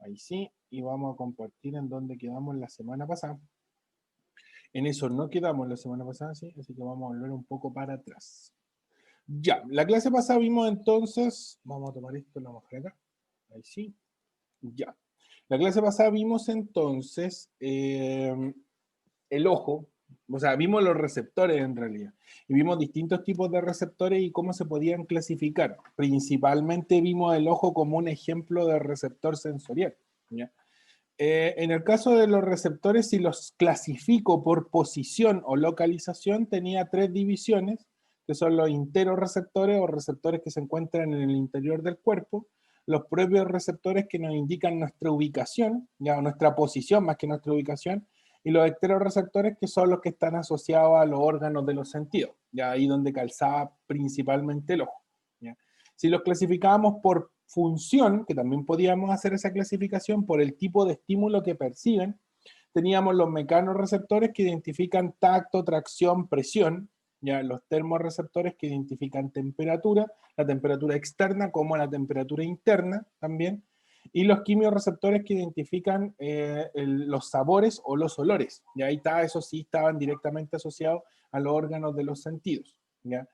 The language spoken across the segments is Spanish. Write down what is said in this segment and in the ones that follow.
Ahí sí, y vamos a compartir en donde quedamos la semana pasada. En eso no quedamos la semana pasada, sí, así que vamos a volver un poco para atrás. Ya, la clase pasada vimos entonces, vamos a tomar esto, lo vamos a dejar acá, ahí sí, ya. La clase pasada vimos entonces el ojo, o sea, vimos los receptores en realidad, y vimos distintos tipos de receptores y cómo se podían clasificar. Principalmente vimos el ojo como un ejemplo de receptor sensorial, ¿ya? En el caso de los receptores, si los clasifico por posición o localización, tenía tres divisiones, que son los interoreceptores o receptores que se encuentran en el interior del cuerpo, los propios receptores que nos indican nuestra ubicación, ya, o nuestra posición más que nuestra ubicación, y los ecteroreceptores que son los que están asociados a los órganos de los sentidos, ya ahí donde calzaba principalmente el ojo. ¿Ya? Si los clasificábamos por función, que también podíamos hacer esa clasificación por el tipo de estímulo que perciben, teníamos los mecanorreceptores que identifican tacto, tracción, presión, ya los termorreceptores que identifican temperatura, la temperatura externa como la temperatura interna también, y los quimiorreceptores que identifican los sabores o los olores. Y ahí está, eso sí estaban directamente asociados a los órganos de los sentidos. ¿Ya?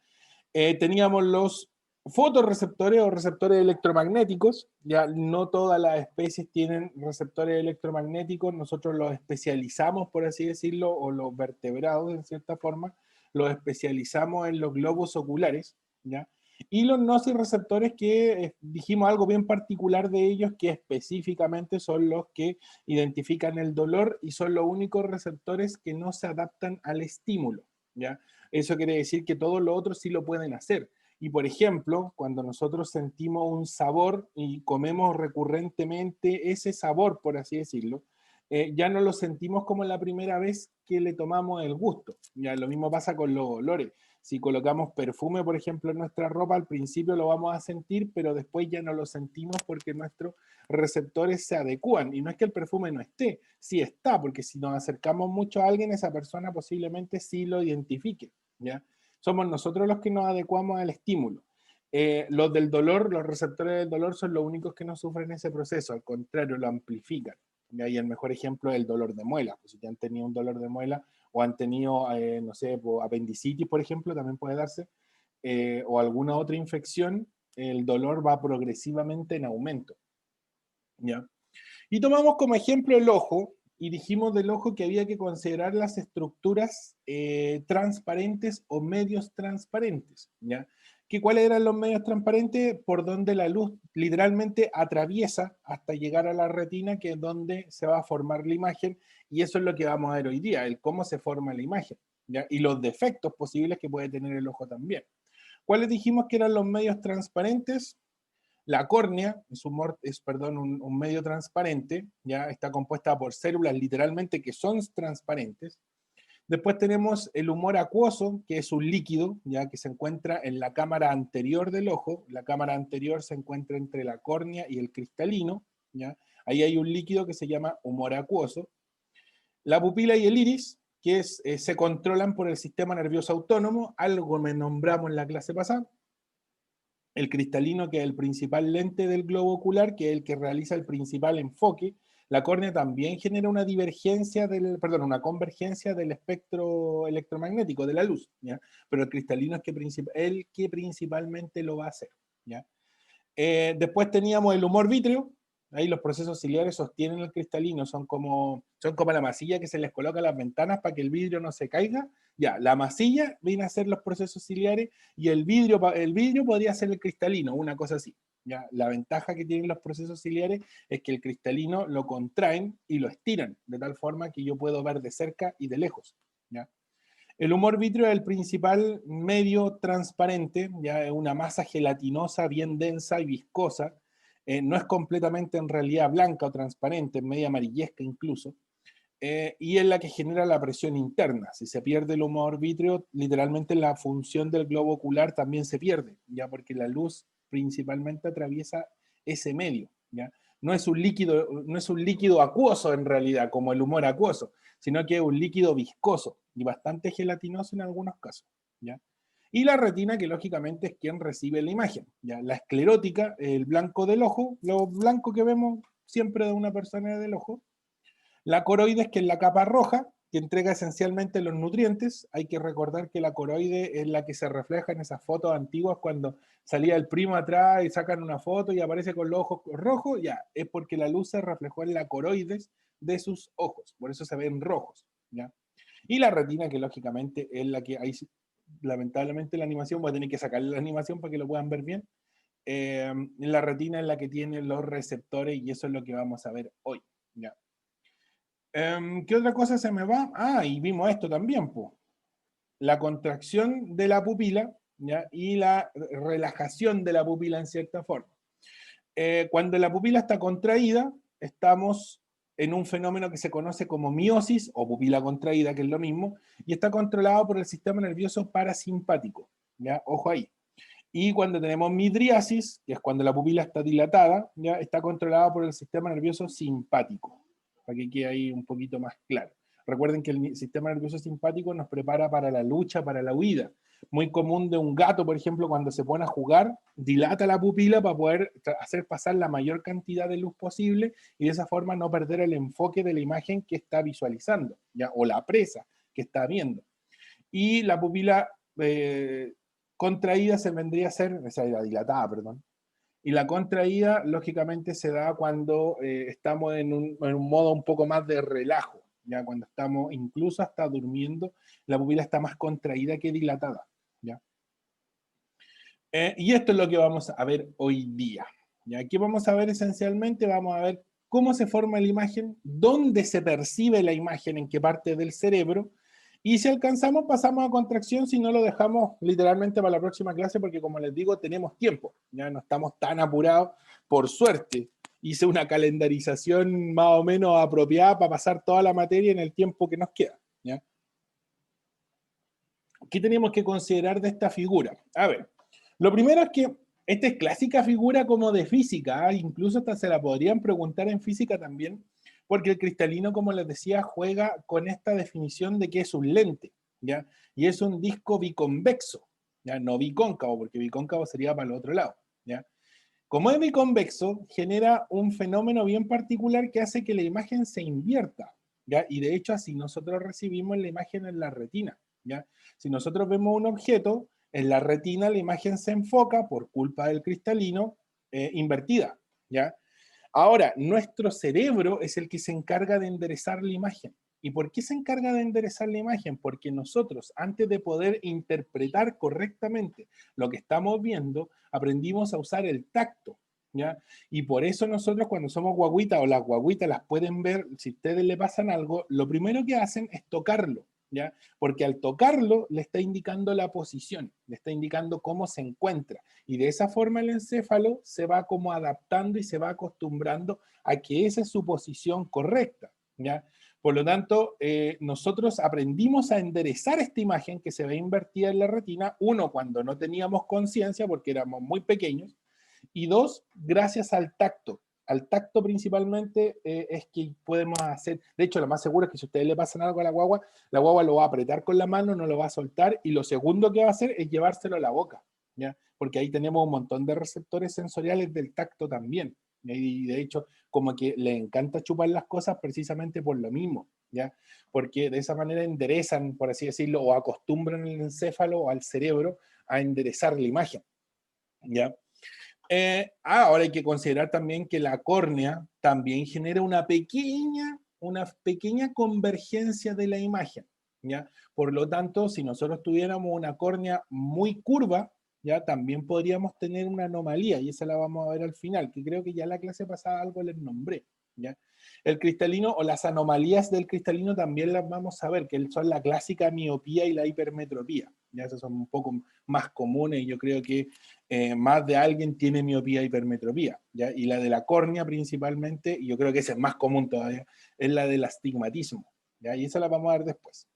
Teníamos los fotorreceptores o receptores electromagnéticos. Ya no todas las especies tienen receptores electromagnéticos, nosotros los especializamos, por así decirlo, o los vertebrados en cierta forma, los especializamos en los globos oculares, ¿ya? Y los nociceptores que dijimos algo bien particular de ellos, que específicamente son los que identifican el dolor y son los únicos receptores que no se adaptan al estímulo, ¿ya? Eso quiere decir que todos los otros sí lo pueden hacer. Y por ejemplo, cuando nosotros sentimos un sabor y comemos recurrentemente ese sabor, por así decirlo, ya no lo sentimos como la primera vez que le tomamos el gusto. Ya lo mismo pasa con los olores. Si colocamos perfume, por ejemplo, en nuestra ropa, al principio lo vamos a sentir, pero después ya no lo sentimos porque nuestros receptores se adecúan. Y no es que el perfume no esté, sí está, porque si nos acercamos mucho a alguien, esa persona posiblemente sí lo identifique. ¿Ya? Somos nosotros los que nos adecuamos al estímulo. Los del dolor, los receptores del dolor son los únicos que no sufren ese proceso, al contrario, lo amplifican. Y el mejor ejemplo es el dolor de muela. Pues si te han tenido un dolor de muela o han tenido, no sé, apendicitis, por ejemplo, también puede darse, o alguna otra infección, el dolor va progresivamente en aumento. ¿Ya? Y tomamos como ejemplo el ojo, y dijimos del ojo que había que considerar las estructuras transparentes o medios transparentes, ¿ya? ¿Cuáles eran los medios transparentes? Por donde la luz literalmente atraviesa hasta llegar a la retina, que es donde se va a formar la imagen, y eso es lo que vamos a ver hoy día, el cómo se forma la imagen, ¿ya? Y los defectos posibles que puede tener el ojo también. ¿Cuáles dijimos que eran los medios transparentes? La córnea un medio transparente, ya está compuesta por células literalmente que son transparentes. Después tenemos el humor acuoso, que es un líquido, ya que se encuentra en la cámara anterior del ojo. La cámara anterior se encuentra entre la córnea y el cristalino, ¿ya? Ahí hay un líquido que se llama humor acuoso. La pupila y el iris, se controlan por el sistema nervioso autónomo, algo me nombramos en la clase pasada. El cristalino, que es el principal lente del globo ocular, que es el que realiza el principal enfoque. La córnea también genera una una convergencia del espectro electromagnético de la luz, ¿ya? Pero el cristalino es el que principalmente lo va a hacer, ¿ya? Después teníamos el humor vítreo. Ahí los procesos ciliares sostienen el cristalino, son como la masilla que se les coloca a las ventanas para que el vidrio no se caiga. Ya, la masilla viene a ser los procesos ciliares y el vidrio podría ser el cristalino, una cosa así. Ya, la ventaja que tienen los procesos ciliares es que el cristalino lo contraen y lo estiran, de tal forma que yo puedo ver de cerca y de lejos. ¿Ya? El humor vítreo es el principal medio transparente, ya es una masa gelatinosa bien densa y viscosa, no es completamente en realidad blanca o transparente, es media amarillesca incluso, y es la que genera la presión interna. Si se pierde el humor vítreo, literalmente la función del globo ocular también se pierde, ya porque la luz principalmente atraviesa ese medio, ya. No es un líquido acuoso en realidad, como el humor acuoso, sino que es un líquido viscoso y bastante gelatinoso en algunos casos, ¿ya? Y la retina, que lógicamente es quien recibe la imagen, ¿ya? La esclerótica, el blanco del ojo, lo blanco que vemos siempre de una persona del ojo. La coroides, que es la capa roja, que entrega esencialmente los nutrientes. Hay que recordar que la coroide es la que se refleja en esas fotos antiguas cuando salía el primo atrás y sacan una foto y aparece con los ojos rojos, ya, es porque la luz se reflejó en la coroides de sus ojos, por eso se ven rojos, ¿ya? Y la retina, que lógicamente es la que hay, lamentablemente la animación, voy a tener que sacarle la animación para que lo puedan ver bien. La retina es la que tiene los receptores y eso es lo que vamos a ver hoy, ¿ya? ¿Qué otra cosa se me va? Ah, y vimos esto también, pues. La contracción de la pupila, ¿ya? Y la relajación de la pupila en cierta forma. Cuando la pupila está contraída, estamos en un fenómeno que se conoce como miosis o pupila contraída, que es lo mismo, y está controlado por el sistema nervioso parasimpático, ¿ya? Ojo ahí. Y cuando tenemos midriasis, que es cuando la pupila está dilatada, ya está controlada por el sistema nervioso simpático, para que quede ahí un poquito más claro. Recuerden que el sistema nervioso simpático nos prepara para la lucha, para la huida. Muy común de un gato, por ejemplo, cuando se pone a jugar, dilata la pupila para poder hacer pasar la mayor cantidad de luz posible y de esa forma no perder el enfoque de la imagen que está visualizando, ¿ya? O la presa que está viendo. Y la pupila contraída se vendría a ser, o sea, dilatada, perdón. Y la contraída, lógicamente, se da cuando estamos en un modo un poco más de relajo, ya cuando estamos incluso hasta durmiendo, la pupila está más contraída que dilatada, ¿ya? Y esto es lo que vamos a ver hoy día. ¿Ya? Aquí vamos a ver esencialmente, vamos a ver cómo se forma la imagen, dónde se percibe la imagen, en qué parte del cerebro, y si alcanzamos pasamos a contracción, si no lo dejamos literalmente para la próxima clase, porque como les digo, tenemos tiempo, ya no estamos tan apurados, por suerte. Hice una calendarización más o menos apropiada para pasar toda la materia en el tiempo que nos queda, ¿ya? ¿Qué tenemos que considerar de esta figura? A ver, lo primero es que esta es clásica figura como de física, ¿eh? Incluso hasta se la podrían preguntar en física también, porque el cristalino, como les decía, juega con esta definición de que es un lente, ¿ya? Y es un disco biconvexo, ¿ya? No bicóncavo, porque bicóncavo sería para el otro lado, ¿ya? Como es biconvexo, genera un fenómeno bien particular que hace que la imagen se invierta, ¿ya? Y de hecho así nosotros recibimos la imagen en la retina, ¿ya? Si nosotros vemos un objeto, en la retina la imagen se enfoca por culpa del cristalino invertida, ¿ya? Ahora, nuestro cerebro es el que se encarga de enderezar la imagen. ¿Y por qué se encarga de enderezar la imagen? Porque nosotros, antes de poder interpretar correctamente lo que estamos viendo, aprendimos a usar el tacto, ¿ya? Y por eso nosotros cuando somos guaguitas o las guaguitas las pueden ver, si ustedes le pasan algo, lo primero que hacen es tocarlo, ¿ya? Porque al tocarlo le está indicando la posición, le está indicando cómo se encuentra. Y de esa forma el encéfalo se va como adaptando y se va acostumbrando a que esa es su posición correcta, ¿ya? Por lo tanto, nosotros aprendimos a enderezar esta imagen que se ve invertida en la retina, uno, cuando no teníamos conciencia porque éramos muy pequeños, y dos, gracias al tacto. Al tacto principalmente es que podemos hacer, de hecho lo más seguro es que si ustedes le pasan algo a la guagua lo va a apretar con la mano, no lo va a soltar, y lo segundo que va a hacer es llevárselo a la boca, ¿ya? Porque ahí tenemos un montón de receptores sensoriales del tacto también, y de hecho como que le encanta chupar las cosas precisamente por lo mismo, ¿ya? Porque de esa manera enderezan, por así decirlo, o acostumbran el encéfalo o al cerebro a enderezar la imagen, ¿ya? Ahora hay que considerar también que la córnea también genera una pequeña convergencia de la imagen, ¿ya? Por lo tanto, si nosotros tuviéramos una córnea muy curva, ya también podríamos tener una anomalía, y esa la vamos a ver al final, que creo que ya en la clase pasada algo les nombré, ¿ya? El cristalino o las anomalías del cristalino también las vamos a ver, que son la clásica miopía y la hipermetropía, ya esas son un poco más comunes, y yo creo que más de alguien tiene miopía e hipermetropía, ¿ya? Y la de la córnea principalmente, y yo creo que esa es más común todavía, es la del astigmatismo, ¿ya? Y esa la vamos a ver después.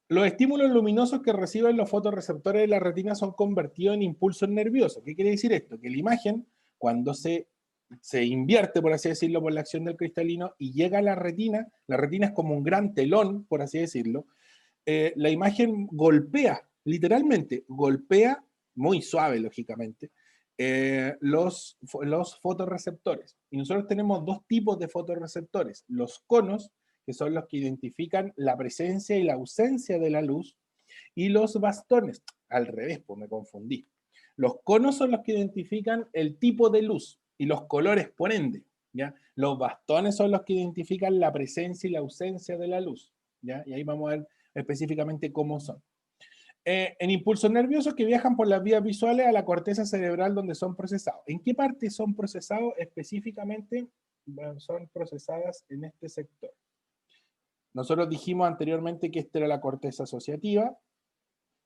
Los estímulos luminosos que reciben los fotorreceptores de la retina son convertidos en impulsos nerviosos. ¿Qué quiere decir esto? Que la imagen, cuando se invierte, por así decirlo, por la acción del cristalino y llega a la retina es como un gran telón, por así decirlo, la imagen golpea, literalmente, golpea, muy suave, lógicamente, los fotorreceptores. Y nosotros tenemos dos tipos de fotorreceptores. Los conos, que son los que identifican la presencia y la ausencia de la luz, y los bastones. Al revés, pues me confundí. Los conos son los que identifican el tipo de luz y los colores, por ende. ¿Ya? Los bastones son los que identifican la presencia y la ausencia de la luz. ¿Ya? Y ahí vamos a ver específicamente cómo son. En impulsos nerviosos que viajan por las vías visuales a la corteza cerebral donde son procesados. ¿En qué parte son procesados específicamente? Bueno, son procesadas en este sector. Nosotros dijimos anteriormente que esta era la corteza asociativa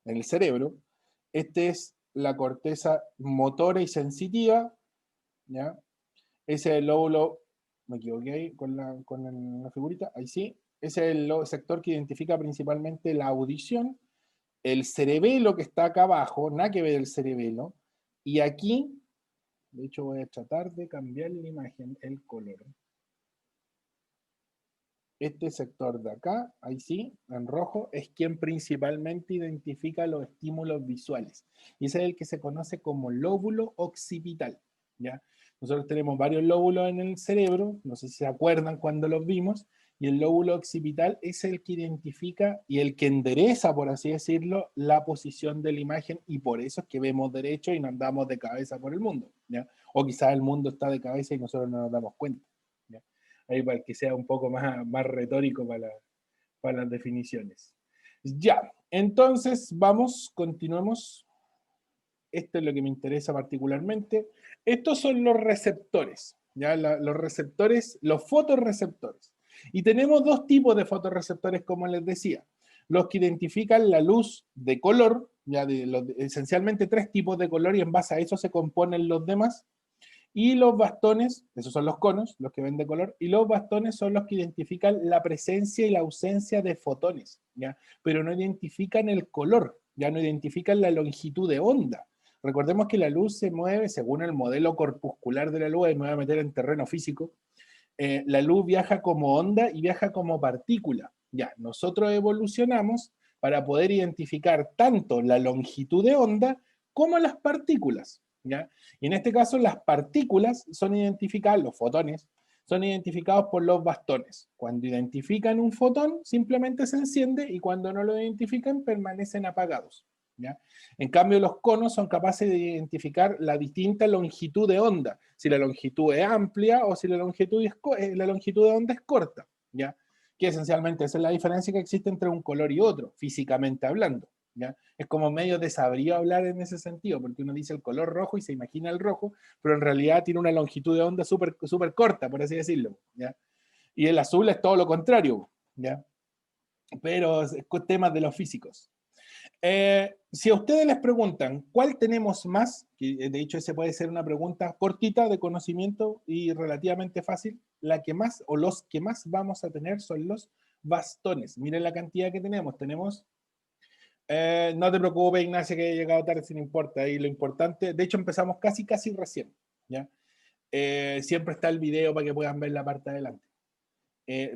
en el cerebro. Esta es la corteza motora y sensitiva, ¿ya? Ese es el lóbulo, me equivoqué ahí con la figurita, ahí sí. Ese es el sector que identifica principalmente la audición. El cerebelo que está acá abajo, nada que ver el cerebelo, y aquí, de hecho voy a tratar de cambiar la imagen, el color. Este sector de acá, ahí sí, en rojo, es quien principalmente identifica los estímulos visuales. Y ese es el que se conoce como lóbulo occipital, ¿ya? Nosotros tenemos varios lóbulos en el cerebro, no sé si se acuerdan cuando los vimos, y el lóbulo occipital es el que identifica y el que endereza, por así decirlo, la posición de la imagen, y por eso es que vemos derecho y no andamos de cabeza por el mundo, ¿ya? O quizás el mundo está de cabeza y nosotros no nos damos cuenta, ¿ya? Ahí para que sea un poco más retórico para las definiciones. Ya, entonces vamos, continuemos. Esto es lo que me interesa particularmente. Estos son los receptores, ¿ya? Los receptores, los fotorreceptores. Y tenemos dos tipos de fotorreceptores, como les decía. Los que identifican la luz de color, ya esencialmente tres tipos de color, y en base a eso se componen los demás. Y los bastones, esos son los conos, los que ven de color, y los bastones son los que identifican la presencia y la ausencia de fotones, ¿ya? Pero no identifican el color, ya no identifican la longitud de onda. Recordemos que la luz se mueve según el modelo corpuscular de la luz, y me voy a meter en terreno físico. La luz viaja como onda y viaja como partícula. Ya, nosotros evolucionamos para poder identificar tanto la longitud de onda como las partículas, ¿ya? Y en este caso las partículas son identificadas, los fotones, son identificados por los bastones. Cuando identifican un fotón, simplemente se enciende, y cuando no lo identifican, permanecen apagados, ¿ya? En cambio, los conos son capaces de identificar la distinta longitud de onda, si la longitud es amplia o si la longitud de onda es corta, ¿ya? Que esencialmente esa es la diferencia que existe entre un color y otro, físicamente hablando, ¿ya? Es como medio desabrío hablar en ese sentido, porque uno dice el color rojo y se imagina el rojo, pero en realidad tiene una longitud de onda súper corta, por así decirlo, ¿ya? Y el azul es todo lo contrario, ¿ya? Pero es temas de los físicos. Si a ustedes les preguntan cuál tenemos más, que de hecho esa puede ser una pregunta cortita de conocimiento y relativamente fácil, la que más o los que más vamos a tener son los bastones. Miren la cantidad que tenemos. No te preocupes, Ignacia, que he llegado tarde, sin importa. Y lo importante, de hecho empezamos casi recién, ¿ya? Siempre está el video para que puedan ver la parte de adelante.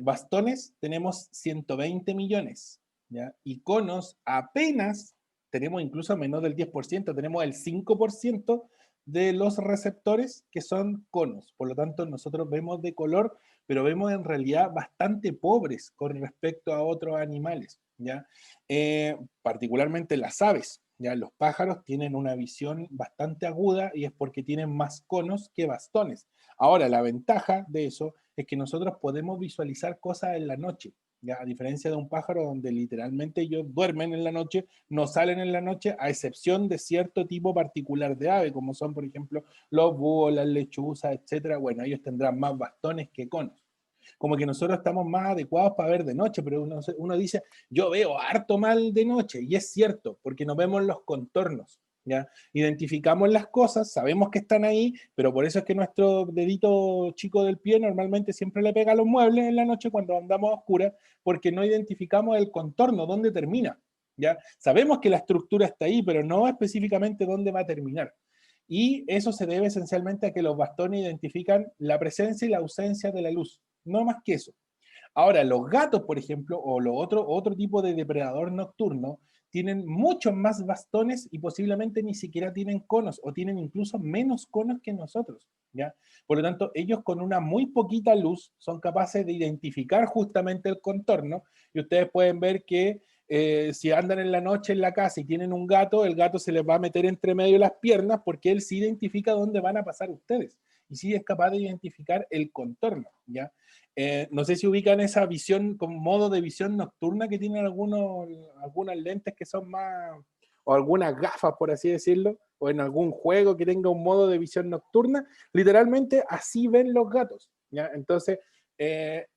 Bastones tenemos 120 millones, ¿ya? Y conos apenas tenemos incluso menos del 10%, tenemos el 5% de los receptores que son conos. Por lo tanto, nosotros vemos de color, pero vemos en realidad bastante pobres con respecto a otros animales, ¿ya? Particularmente las aves, ¿ya? Los pájaros tienen una visión bastante aguda y es porque tienen más conos que bastones. Ahora, la ventaja de eso es que nosotros podemos visualizar cosas en la noche, ¿ya? A diferencia de un pájaro donde literalmente ellos duermen en la noche, no salen en la noche, a excepción de cierto tipo particular de ave, como son, por ejemplo, los búhos, las lechuzas, etcétera. Bueno, ellos tendrán más bastones que conos. Como que nosotros estamos más adecuados para ver de noche, pero uno dice, yo veo harto mal de noche, y es cierto, porque no vemos los contornos, ¿ya? Identificamos las cosas, sabemos que están ahí, pero por eso es que nuestro dedito chico del pie normalmente siempre le pega a los muebles en la noche cuando andamos a oscuras, porque no identificamos el contorno, dónde termina, ¿ya? Sabemos que la estructura está ahí, pero no específicamente dónde va a terminar. Y eso se debe esencialmente a que los bastones identifican la presencia y la ausencia de la luz, no más que eso. Ahora, los gatos, por ejemplo, o otro tipo de depredador nocturno, tienen muchos más bastones y posiblemente ni siquiera tienen conos o tienen incluso menos conos que nosotros, ¿ya? Por lo tanto, ellos con una muy poquita luz son capaces de identificar justamente el contorno y ustedes pueden ver que si andan en la noche en la casa y tienen un gato, el gato se les va a meter entre medio de las piernas porque él sí identifica dónde van a pasar ustedes y sí es capaz de identificar el contorno, ¿ya? No sé si ubican esa visión, como modo de visión nocturna que tienen algunas lentes que son más, o algunas gafas, por así decirlo, o en algún juego que tenga un modo de visión nocturna, literalmente así ven los gatos, ¿ya? Entonces,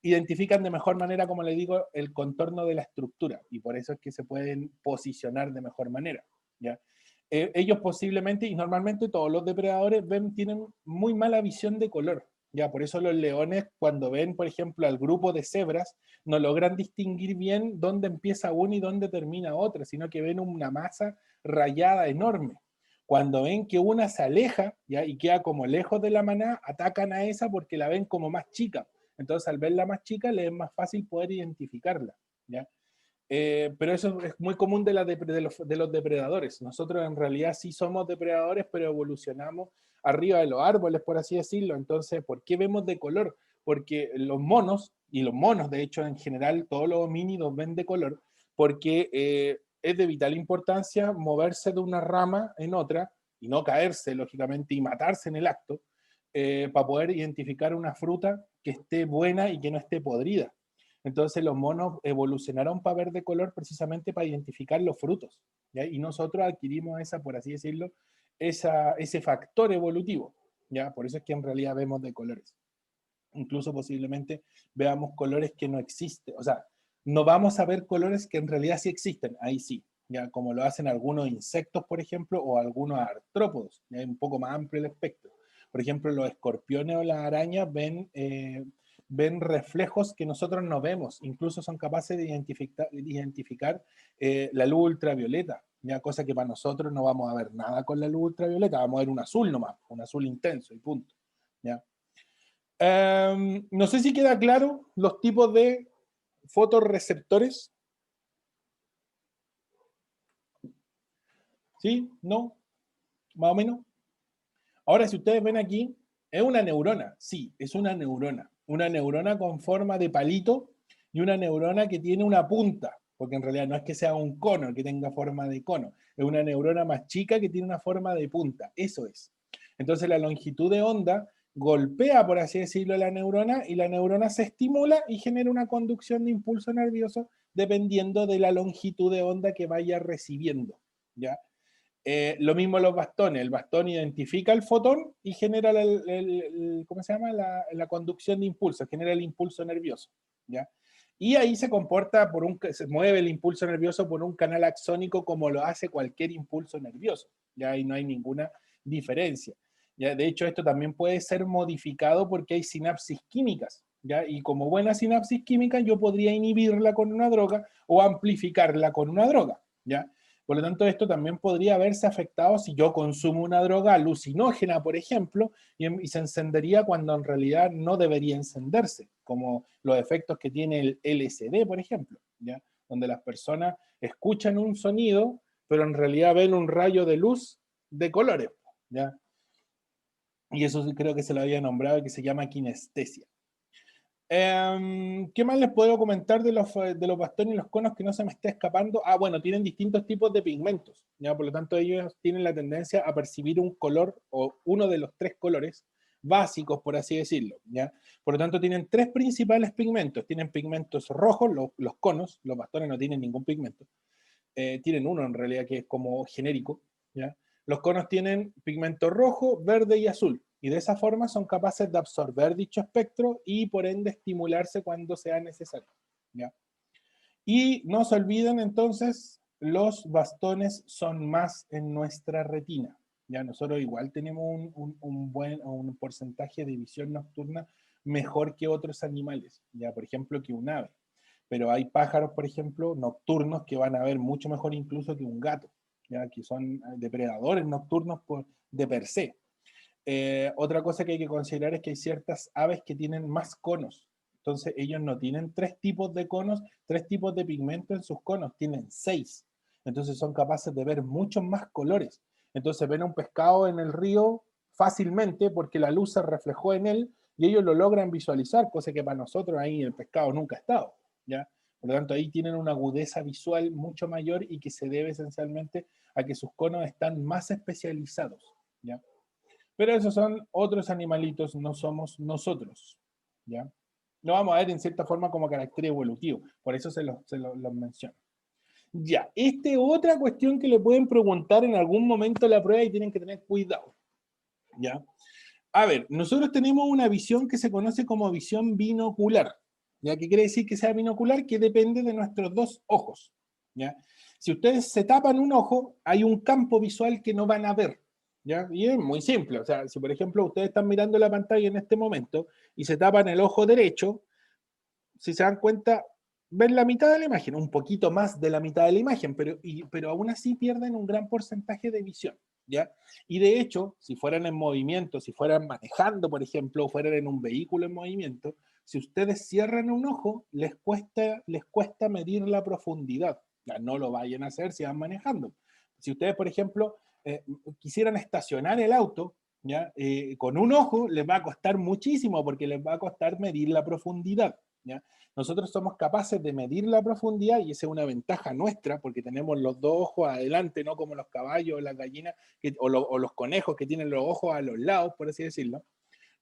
identifican de mejor manera, como les digo, el contorno de la estructura, y por eso es que se pueden posicionar de mejor manera, ¿ya? Ellos posiblemente, y normalmente todos los depredadores tienen muy mala visión de color, ya, por eso los leones, cuando ven, por ejemplo, al grupo de cebras, no logran distinguir bien dónde empieza una y dónde termina otra, sino que ven una masa rayada enorme. Cuando ven que una se aleja, ¿ya? Y queda como lejos de la manada, atacan a esa porque la ven como más chica. Entonces, al verla más chica, les es más fácil poder identificarla, ¿ya? Pero eso es muy común de los depredadores. Nosotros en realidad sí somos depredadores, pero evolucionamos arriba de los árboles, por así decirlo. Entonces, ¿por qué vemos de color? Porque los monos, y los monos de hecho en general, todos los homínidos ven de color, porque es de vital importancia moverse de una rama en otra y no caerse, lógicamente, y matarse en el acto, para poder identificar una fruta que esté buena y que no esté podrida. Entonces los monos evolucionaron para ver de color precisamente para identificar los frutos, ¿ya? Y nosotros adquirimos esa, por así decirlo, ese factor evolutivo, ¿ya? Por eso es que en realidad vemos de colores. Incluso posiblemente veamos colores que no existen, o sea, no vamos a ver colores que en realidad sí existen, ahí sí, ya como lo hacen algunos insectos, por ejemplo, o algunos artrópodos, ya es un poco más amplio el espectro. Por ejemplo, los escorpiones o las arañas ven reflejos que nosotros no vemos, incluso son capaces de identificar la luz ultravioleta, ya cosa que para nosotros no vamos a ver nada con la luz ultravioleta, vamos a ver un azul nomás, un azul intenso y punto, ¿ya? No sé si queda claro los tipos de fotorreceptores. ¿Sí? ¿No? ¿Más o menos? Ahora, si ustedes ven aquí, es una neurona. Sí, es una neurona. Una neurona con forma de palito y una neurona que tiene una punta, porque en realidad no es que sea un cono que tenga forma de cono, es una neurona más chica que tiene una forma de punta. Eso es. Entonces la longitud de onda golpea, por así decirlo, la neurona y la neurona se estimula y genera una conducción de impulso nervioso dependiendo de la longitud de onda que vaya recibiendo, ¿ya? Lo mismo los bastones, el bastón identifica el fotón y genera ¿cómo se llama? La conducción de impulso, genera el impulso nervioso, ¿ya? Y ahí se comporta se mueve el impulso nervioso por un canal axónico como lo hace cualquier impulso nervioso, ya ahí no hay ninguna diferencia. ¿Ya? De hecho, esto también puede ser modificado porque hay sinapsis químicas, ¿ya? Y como buena sinapsis química, yo podría inhibirla con una droga o amplificarla con una droga, ¿ya? Por lo tanto, esto también podría verse afectado si yo consumo una droga alucinógena, por ejemplo, y se encendería cuando en realidad no debería encenderse, como los efectos que tiene el LSD, por ejemplo, ¿ya? Donde las personas escuchan un sonido, pero en realidad ven un rayo de luz de colores, ¿ya? Y eso creo que se lo había nombrado, que se llama kinestesia. ¿Qué más les puedo comentar de los bastones y los conos que no se me esté escapando? Ah, bueno, tienen distintos tipos de pigmentos, ¿ya? Por lo tanto, ellos tienen la tendencia a percibir un color o uno de los tres colores básicos, por así decirlo, ¿ya? Por lo tanto, tienen tres principales pigmentos. Tienen pigmentos rojos, los conos, los bastones no tienen ningún pigmento. Tienen uno en realidad que es como genérico, ¿ya? Los conos tienen pigmento rojo, verde y azul, y de esa forma son capaces de absorber dicho espectro y por ende estimularse cuando sea necesario, ¿ya? Y no se olviden entonces, los bastones son más en nuestra retina, ¿ya? Nosotros igual tenemos un porcentaje de visión nocturna mejor que otros animales, ¿ya? Por ejemplo, que un ave. Pero hay pájaros, por ejemplo, nocturnos que van a ver mucho mejor incluso que un gato, ¿ya? Que son depredadores nocturnos de per se. Otra cosa que hay que considerar es que hay ciertas aves que tienen más conos. Entonces ellos no tienen tres tipos de conos, tres tipos de pigmento en sus conos, tienen seis. Entonces son capaces de ver muchos más colores. Entonces ven un pescado en el río fácilmente porque la luz se reflejó en él y ellos lo logran visualizar, cosa que para nosotros ahí el pescado nunca ha estado, ¿ya? Por lo tanto, ahí tienen una agudeza visual mucho mayor y que se debe esencialmente a que sus conos están más especializados, ¿ya? Pero esos son otros animalitos, no somos nosotros, ¿ya? Lo vamos a ver en cierta forma como carácter evolutivo, por eso los menciono. Ya, esta es otra cuestión que le pueden preguntar en algún momento de la prueba y tienen que tener cuidado, ¿ya? A ver, nosotros tenemos una visión que se conoce como visión binocular, ¿ya? ¿Qué quiere decir que sea binocular? Que depende de nuestros dos ojos, ¿ya? Si ustedes se tapan un ojo, hay un campo visual que no van a ver, ¿ya? Y es muy simple, o sea, si por ejemplo ustedes están mirando la pantalla en este momento y se tapan el ojo derecho, si se dan cuenta, ven la mitad de la imagen, un poquito más de la mitad de la imagen, pero aún así pierden un gran porcentaje de visión, ¿ya? Y de hecho, si fueran en movimiento, si fueran manejando, por ejemplo, o fueran en un vehículo en movimiento, si ustedes cierran un ojo, les cuesta medir la profundidad. Ya no lo vayan a hacer si van manejando. Si ustedes, por ejemplo, quisieran estacionar el auto, ¿ya? Con un ojo les va a costar muchísimo porque les va a costar medir la profundidad, ¿ya? Nosotros somos capaces de medir la profundidad y esa es una ventaja nuestra porque tenemos los dos ojos adelante, no como los caballos, las gallinas o los conejos que tienen los ojos a los lados, por así decirlo.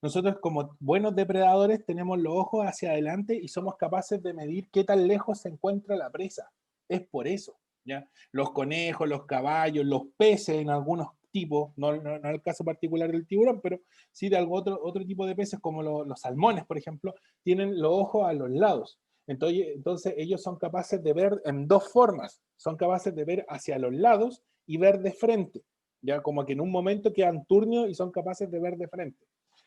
Nosotros como buenos depredadores tenemos los ojos hacia adelante y somos capaces de medir qué tan lejos se encuentra la presa. Es por eso, ¿ya? Los conejos, los caballos, los peces en algunos tipos, no el caso particular del tiburón, pero sí de otro tipo de peces como los salmones, por ejemplo, tienen los ojos a los lados. Entonces ellos son capaces de ver en dos formas. Son capaces de ver hacia los lados y ver de frente. Ya como que en un momento quedan turnios y son capaces de ver de frente.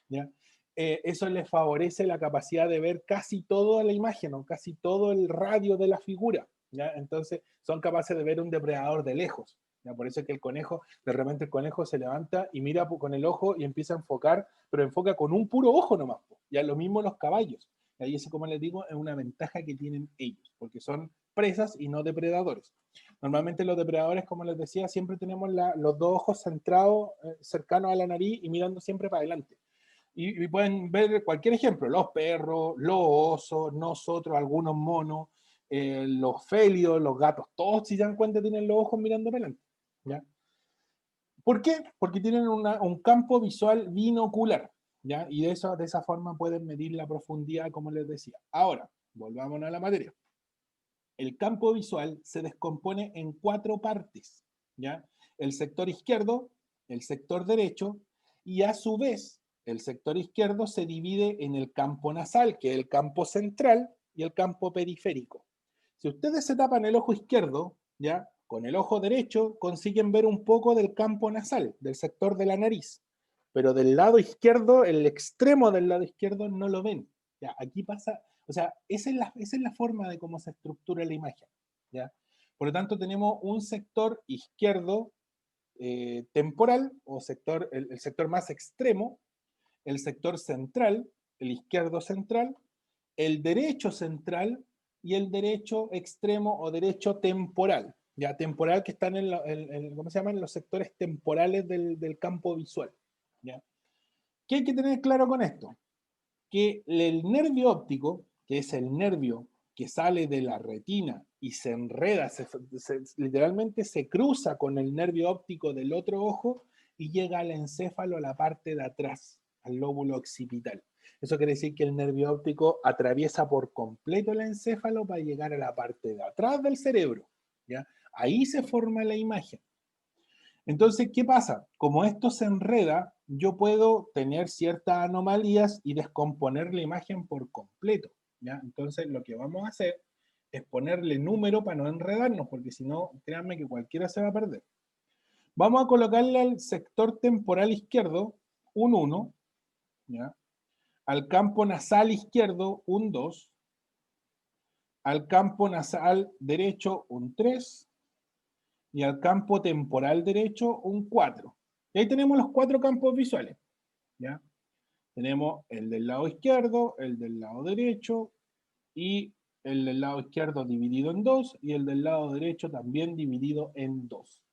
¿Ya? Eso les favorece la capacidad de ver casi toda la imagen o casi todo el radio de la figura. ¿Ya? Entonces son capaces de ver un depredador de lejos. ¿Ya? Por eso es que el conejo, de repente el conejo se levanta y mira con el ojo y empieza a enfocar, pero enfoca con un puro ojo nomás. Ya lo mismo los caballos. Y eso, como les digo, es una ventaja que tienen ellos, porque son presas y no depredadores. Normalmente los depredadores, como les decía, siempre tenemos los dos ojos centrados cercanos a la nariz y mirando siempre para adelante. Y pueden ver cualquier ejemplo, los perros, los osos, nosotros, algunos monos, los félidos, los gatos, todos si se dan cuenta tienen los ojos mirando para adelante. ¿Ya? ¿Por qué? Porque tienen un campo visual binocular, ¿ya? Y de esa forma pueden medir la profundidad, como les decía. Ahora, volvamos a la materia. El campo visual se descompone en cuatro partes, ¿ya? El sector izquierdo, el sector derecho, y a su vez, el sector izquierdo se divide en el campo nasal, que es el campo central, y el campo periférico. Si ustedes se tapan el ojo izquierdo, ¿ya? Con el ojo derecho consiguen ver un poco del campo nasal, del sector de la nariz, pero del lado izquierdo, el extremo del lado izquierdo no lo ven. ¿Ya? Aquí pasa, o sea, esa es la forma de cómo se estructura la imagen, ¿ya? Por lo tanto, tenemos un sector izquierdo temporal, o el sector más extremo, el sector central, el izquierdo central, el derecho central y el derecho extremo o derecho temporal, ya temporal que están ¿cómo se llaman? Los sectores temporales del campo visual, ¿ya? ¿Qué hay que tener claro con esto? Que el nervio óptico, que es el nervio que sale de la retina y se enreda, literalmente se cruza con el nervio óptico del otro ojo y llega al encéfalo, a la parte de atrás, al lóbulo occipital. Eso quiere decir que el nervio óptico atraviesa por completo el encéfalo para llegar a la parte de atrás del cerebro, ¿ya? Ahí se forma la imagen. Entonces, ¿qué pasa? Como esto se enreda, yo puedo tener ciertas anomalías y descomponer la imagen por completo, ¿ya? Entonces, lo que vamos a hacer es ponerle número para no enredarnos, porque si no, créanme que cualquiera se va a perder. Vamos a colocarle al sector temporal izquierdo un 1, ¿ya? Al campo nasal izquierdo un 2, al campo nasal derecho un 3, y al campo temporal derecho un 4. Y ahí tenemos los cuatro campos visuales, ¿ya? Tenemos el del lado izquierdo, el del lado derecho y el del lado izquierdo dividido en 2 y el del lado derecho también dividido en 2.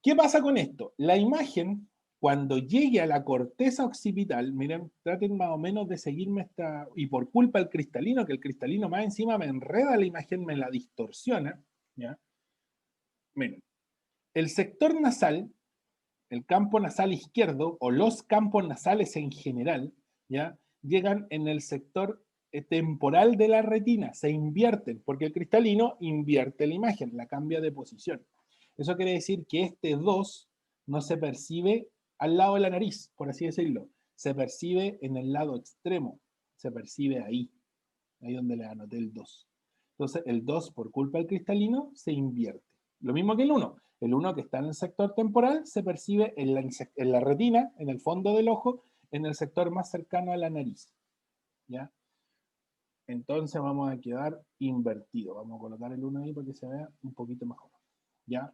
¿Qué pasa con esto? La imagen, cuando llegue a la corteza occipital, miren, traten más o menos de seguirme esta, y por culpa del cristalino, que el cristalino más encima me enreda la imagen, me la distorsiona, ¿ya? Miren, el sector nasal, el campo nasal izquierdo, o los campos nasales en general, ¿ya? Llegan en el sector temporal de la retina, se invierten, porque el cristalino invierte la imagen, la cambia de posición. Eso quiere decir que este 2 no se percibe al lado de la nariz, por así decirlo. Se percibe en el lado extremo. Se percibe ahí. Ahí donde le anoté el 2. Entonces, el 2, por culpa del cristalino, se invierte. Lo mismo que el 1. El 1 que está en el sector temporal se percibe en la retina, en el fondo del ojo, en el sector más cercano a la nariz. ¿Ya? Entonces vamos a quedar invertido. Vamos a colocar el 1 ahí para que se vea un poquito mejor. ¿Ya?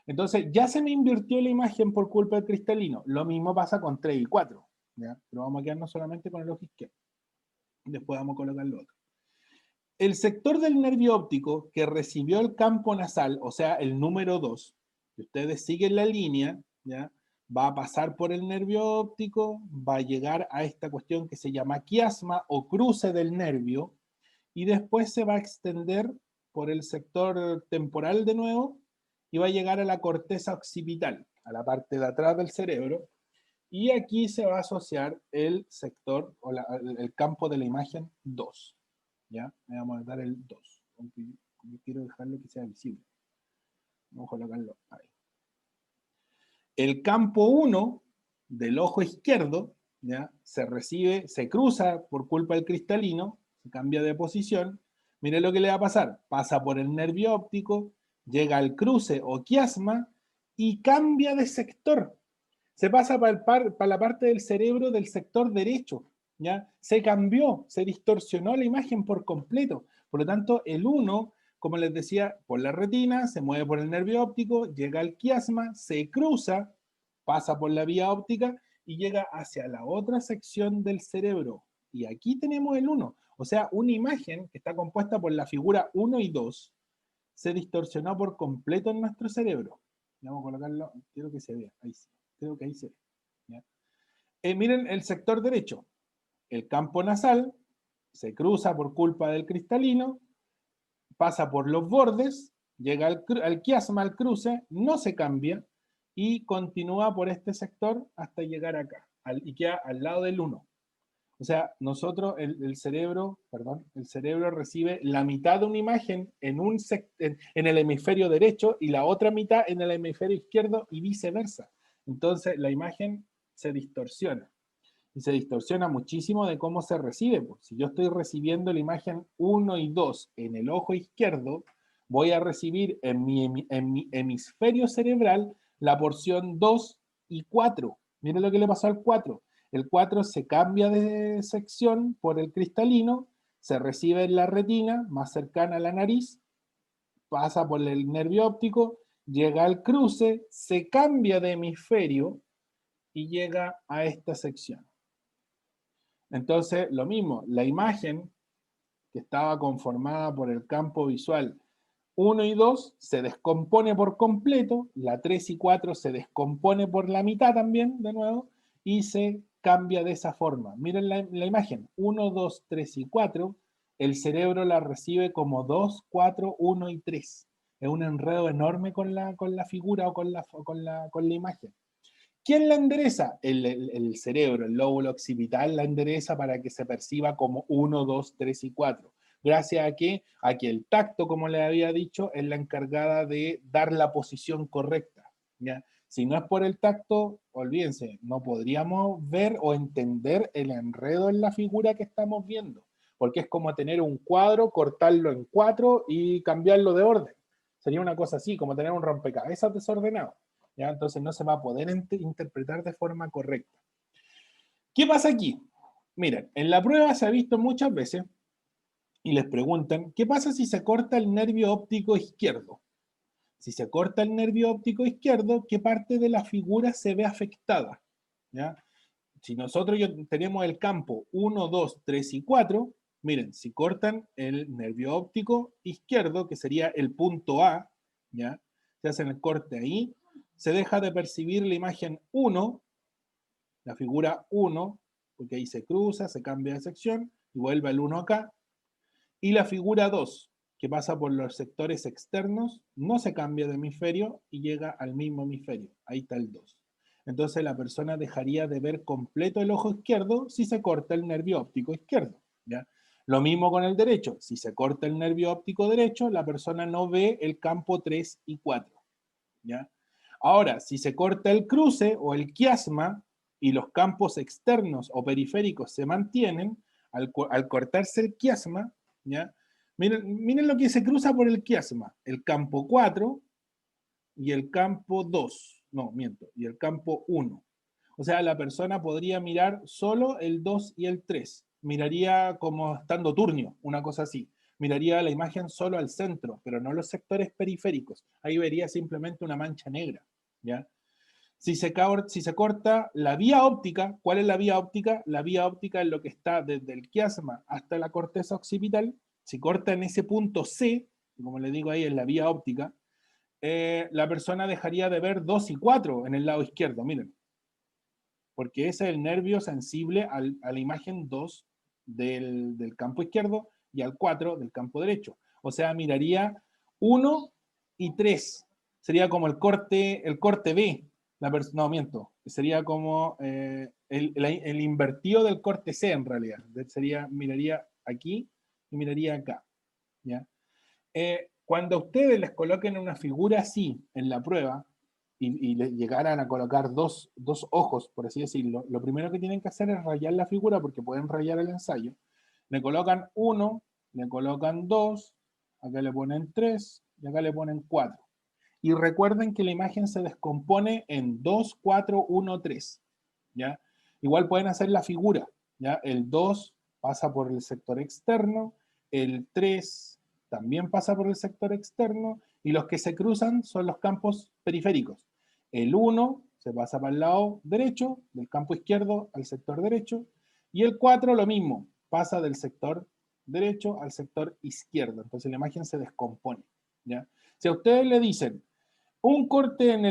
Entonces, ya se me invirtió la imagen por culpa del cristalino. Lo mismo pasa con 3 y 4. ¿Ya? Pero vamos a quedarnos solamente con el ojo izquierdo. Después vamos a colocar lo otro. El sector del nervio óptico que recibió el campo nasal, o sea, el número 2, si ustedes siguen la línea, ¿ya? Va a pasar por el nervio óptico, va a llegar a esta cuestión que se llama quiasma o cruce del nervio, y después se va a extender por el sector temporal de nuevo, y va a llegar a la corteza occipital, a la parte de atrás del cerebro, y aquí se va a asociar el sector o el campo de la imagen 2. ¿Ya? Le vamos a dar el 2. Aunque yo quiero dejarlo que sea visible. Vamos a colocarlo ahí. El campo 1 del ojo izquierdo, ¿ya? Se recibe, se cruza por culpa del cristalino, se cambia de posición. Mire lo que le va a pasar. Pasa por el nervio óptico, llega al cruce o quiasma y cambia de sector. Se pasa para la parte del cerebro del sector derecho. ¿Ya? Se cambió, se distorsionó la imagen por completo. Por lo tanto, el 1, como les decía, por la retina, se mueve por el nervio óptico, llega al quiasma, se cruza, pasa por la vía óptica y llega hacia la otra sección del cerebro. Y aquí tenemos el 1. O sea, una imagen que está compuesta por la figura 1 y 2 se distorsionó por completo en nuestro cerebro. Vamos a colocarlo, quiero que se vea, ahí sí, creo que ahí se ve. ¿Ya? Miren el sector derecho. El campo nasal se cruza por culpa del cristalino, pasa por los bordes, llega al quiasma, al cruce, no se cambia y continúa por este sector hasta llegar acá y queda al lado del 1. O sea, nosotros, el cerebro recibe la mitad de una imagen en el hemisferio derecho y la otra mitad en el hemisferio izquierdo y viceversa. Entonces, la imagen se distorsiona. Y se distorsiona muchísimo de cómo se recibe. Pues. Si yo estoy recibiendo la imagen 1 y 2 en el ojo izquierdo, voy a recibir en mi hemisferio cerebral la porción 2 y 4. Miren lo que le pasó al 4. El 4 se cambia de sección por el cristalino, se recibe en la retina, más cercana a la nariz, pasa por el nervio óptico, llega al cruce, se cambia de hemisferio y llega a esta sección. Entonces, lo mismo, la imagen que estaba conformada por el campo visual 1 y 2 se descompone por completo, la 3 y 4 se descompone por la mitad también, de nuevo, y se cambia de esa forma. Miren la imagen, 1, 2, 3 y 4, el cerebro la recibe como 2, 4, 1 y 3. Es un enredo enorme con la figura o con la imagen. ¿Quién la endereza? El cerebro, el lóbulo occipital la endereza para que se perciba como 1, 2, 3 y 4. Gracias a que el tacto, como le había dicho, es la encargada de dar la posición correcta. ¿Ya? Si no es por el tacto, olvídense, no podríamos ver o entender el enredo en la figura que estamos viendo, porque es como tener un cuadro, cortarlo en 4 y cambiarlo de orden. Sería una cosa así, como tener un rompecabezas desordenado. ¿Ya? Entonces no se va a poder interpretar de forma correcta. ¿Qué pasa aquí? Miren, en la prueba se ha visto muchas veces y les preguntan, ¿qué pasa si se corta el nervio óptico izquierdo? Si se corta el nervio óptico izquierdo, ¿qué parte de la figura se ve afectada? ¿Ya? Si nosotros tenemos el campo 1, 2, 3 y 4, Miren, si cortan el nervio óptico izquierdo, que sería el punto A, ¿ya? Se hacen el corte ahí, se deja de percibir la imagen 1, la figura 1, porque ahí se cruza, se cambia de sección, y vuelve el 1 acá, y la figura 2, que pasa por los sectores externos, no se cambia de hemisferio y llega al mismo hemisferio. Ahí está el 2. Entonces la persona dejaría de ver completo el ojo izquierdo si se corta el nervio óptico izquierdo, ¿ya? Lo mismo con el derecho. Si se corta el nervio óptico derecho, la persona no ve el campo 3 y 4, ¿ya? Ahora, si se corta el cruce o el quiasma y los campos externos o periféricos se mantienen, al cortarse el quiasma, ¿ya? Miren lo que se cruza por el quiasma, el campo 4 y el campo 2, no, miento, y el campo 1. O sea, la persona podría mirar solo el 2 y el 3. Miraría como estando turnio, una cosa así. Miraría la imagen solo al centro, pero no los sectores periféricos. Ahí vería simplemente una mancha negra, ¿ya? Si se corta la vía óptica, ¿cuál es la vía óptica? La vía óptica es lo que está desde el quiasma hasta la corteza occipital. Si corta en ese punto C, como le digo ahí, es la vía óptica, la persona dejaría de ver 2 y 4 en el lado izquierdo, miren, porque ese es el nervio sensible a la imagen 2 del campo izquierdo y al 4 del campo derecho. O sea, miraría 1 y 3. Sería como el corte B. No, miento. Sería como el invertido del corte C en realidad. Miraría aquí y miraría acá. ¿Ya? Cuando ustedes les coloquen una figura así en la prueba y le llegaran a colocar dos ojos, por así decirlo, lo primero que tienen que hacer es rayar la figura porque pueden rayar el ensayo. Le colocan 1, le colocan 2, acá le ponen 3 y acá le ponen 4. Y recuerden que la imagen se descompone en 2, 4, 1, 3. ¿Ya? Igual pueden hacer la figura. ¿Ya? El 2 pasa por el sector externo, el 3 también pasa por el sector externo y los que se cruzan son los campos periféricos. El 1 se pasa para el lado derecho, del campo izquierdo al sector derecho, y el 4 lo mismo, pasa del sector derecho al sector izquierdo. Entonces la imagen se descompone. ¿Ya? Si a ustedes le dicen un corte en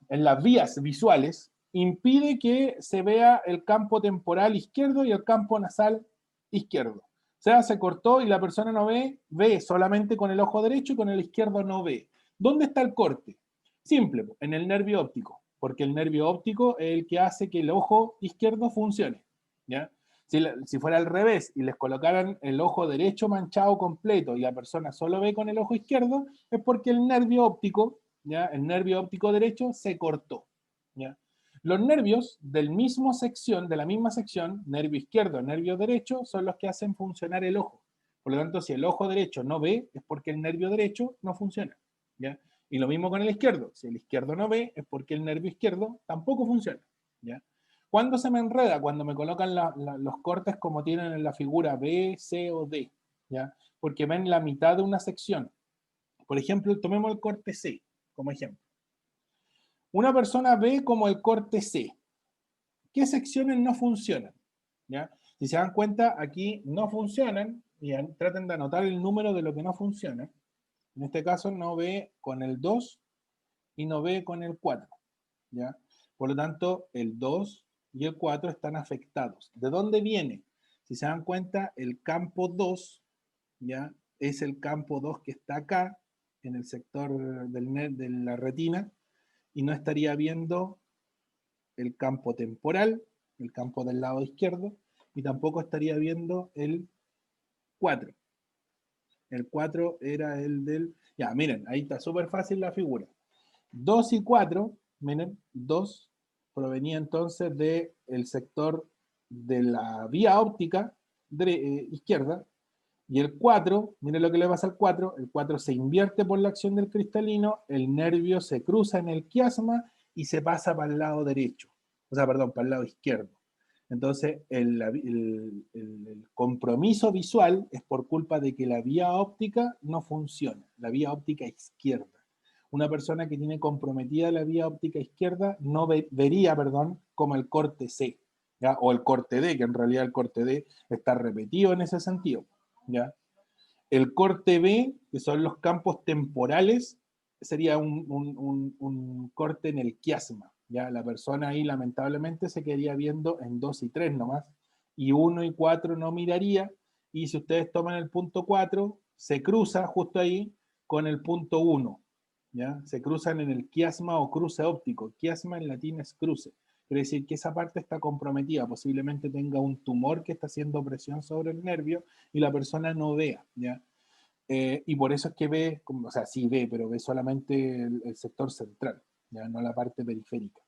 las vías visuales impide que se vea el campo temporal izquierdo y el campo nasal izquierdo. O sea, se cortó y la persona no ve solamente con el ojo derecho y con el izquierdo no ve. ¿Dónde está el corte? Simple, en el nervio óptico, porque el nervio óptico es el que hace que el ojo izquierdo funcione. ¿Ya? Si fuera al revés y les colocaran el ojo derecho manchado completo y la persona solo ve con el ojo izquierdo, es porque el nervio óptico, ¿ya? El nervio óptico derecho se cortó. ¿Ya? Los nervios de la misma sección, nervio izquierdo, nervio derecho, son los que hacen funcionar el ojo. Por lo tanto, si el ojo derecho no ve, es porque el nervio derecho no funciona. ¿Ya? Y lo mismo con el izquierdo. Si el izquierdo no ve, es porque el nervio izquierdo tampoco funciona. ¿Ya? ¿Cuándo se me enreda? Cuando me colocan los cortes como tienen en la figura B, C o D, ¿ya? Porque ven la mitad de una sección. Por ejemplo, tomemos el corte C como ejemplo. Una persona ve como el corte C. ¿Qué secciones no funcionan? ¿Ya? Si se dan cuenta, aquí no funcionan, y traten de anotar el número de lo que no funciona. En este caso no ve con el 2 y no ve con el 4. ¿Ya? Por lo tanto, el 2 y el 4 están afectados. ¿De dónde viene? Si se dan cuenta, el campo 2, ¿ya? Es el campo 2 que está acá, en el sector de la retina, y no estaría viendo el campo temporal, el campo del lado izquierdo, y tampoco estaría viendo el 4. El 4 era el del... Ya, miren, ahí está súper fácil la figura. 2 y 4, miren, 2 provenía entonces del sector de la vía óptica izquierda, y el 4, miren lo que le pasa al 4, el 4 se invierte por la acción del cristalino, el nervio se cruza en el quiasma y se pasa para el lado derecho, o sea, perdón, para el lado izquierdo. Entonces, el compromiso visual es por culpa de que la vía óptica no funciona, la vía óptica izquierda. Una persona que tiene comprometida la vía óptica izquierda no vería, perdón, como el corte C. ¿ya? O el corte D, que en realidad el corte D está repetido en ese sentido, ¿ya? El corte B, que son los campos temporales, sería un corte en el quiasma, ¿ya? La persona ahí lamentablemente se quedaría viendo en 2 y 3 nomás, y 1 y 4 no miraría, y si ustedes toman el punto 4, se cruza justo ahí con el punto 1, ¿ya? Se cruzan en el quiasma o cruce óptico. Quiasma en latín es cruce. Quiere decir que esa parte está comprometida, posiblemente tenga un tumor que está haciendo presión sobre el nervio y la persona no vea, ¿ya? Y por eso es que ve, o sea, sí ve, pero ve solamente el sector central, ¿ya? No la parte periférica.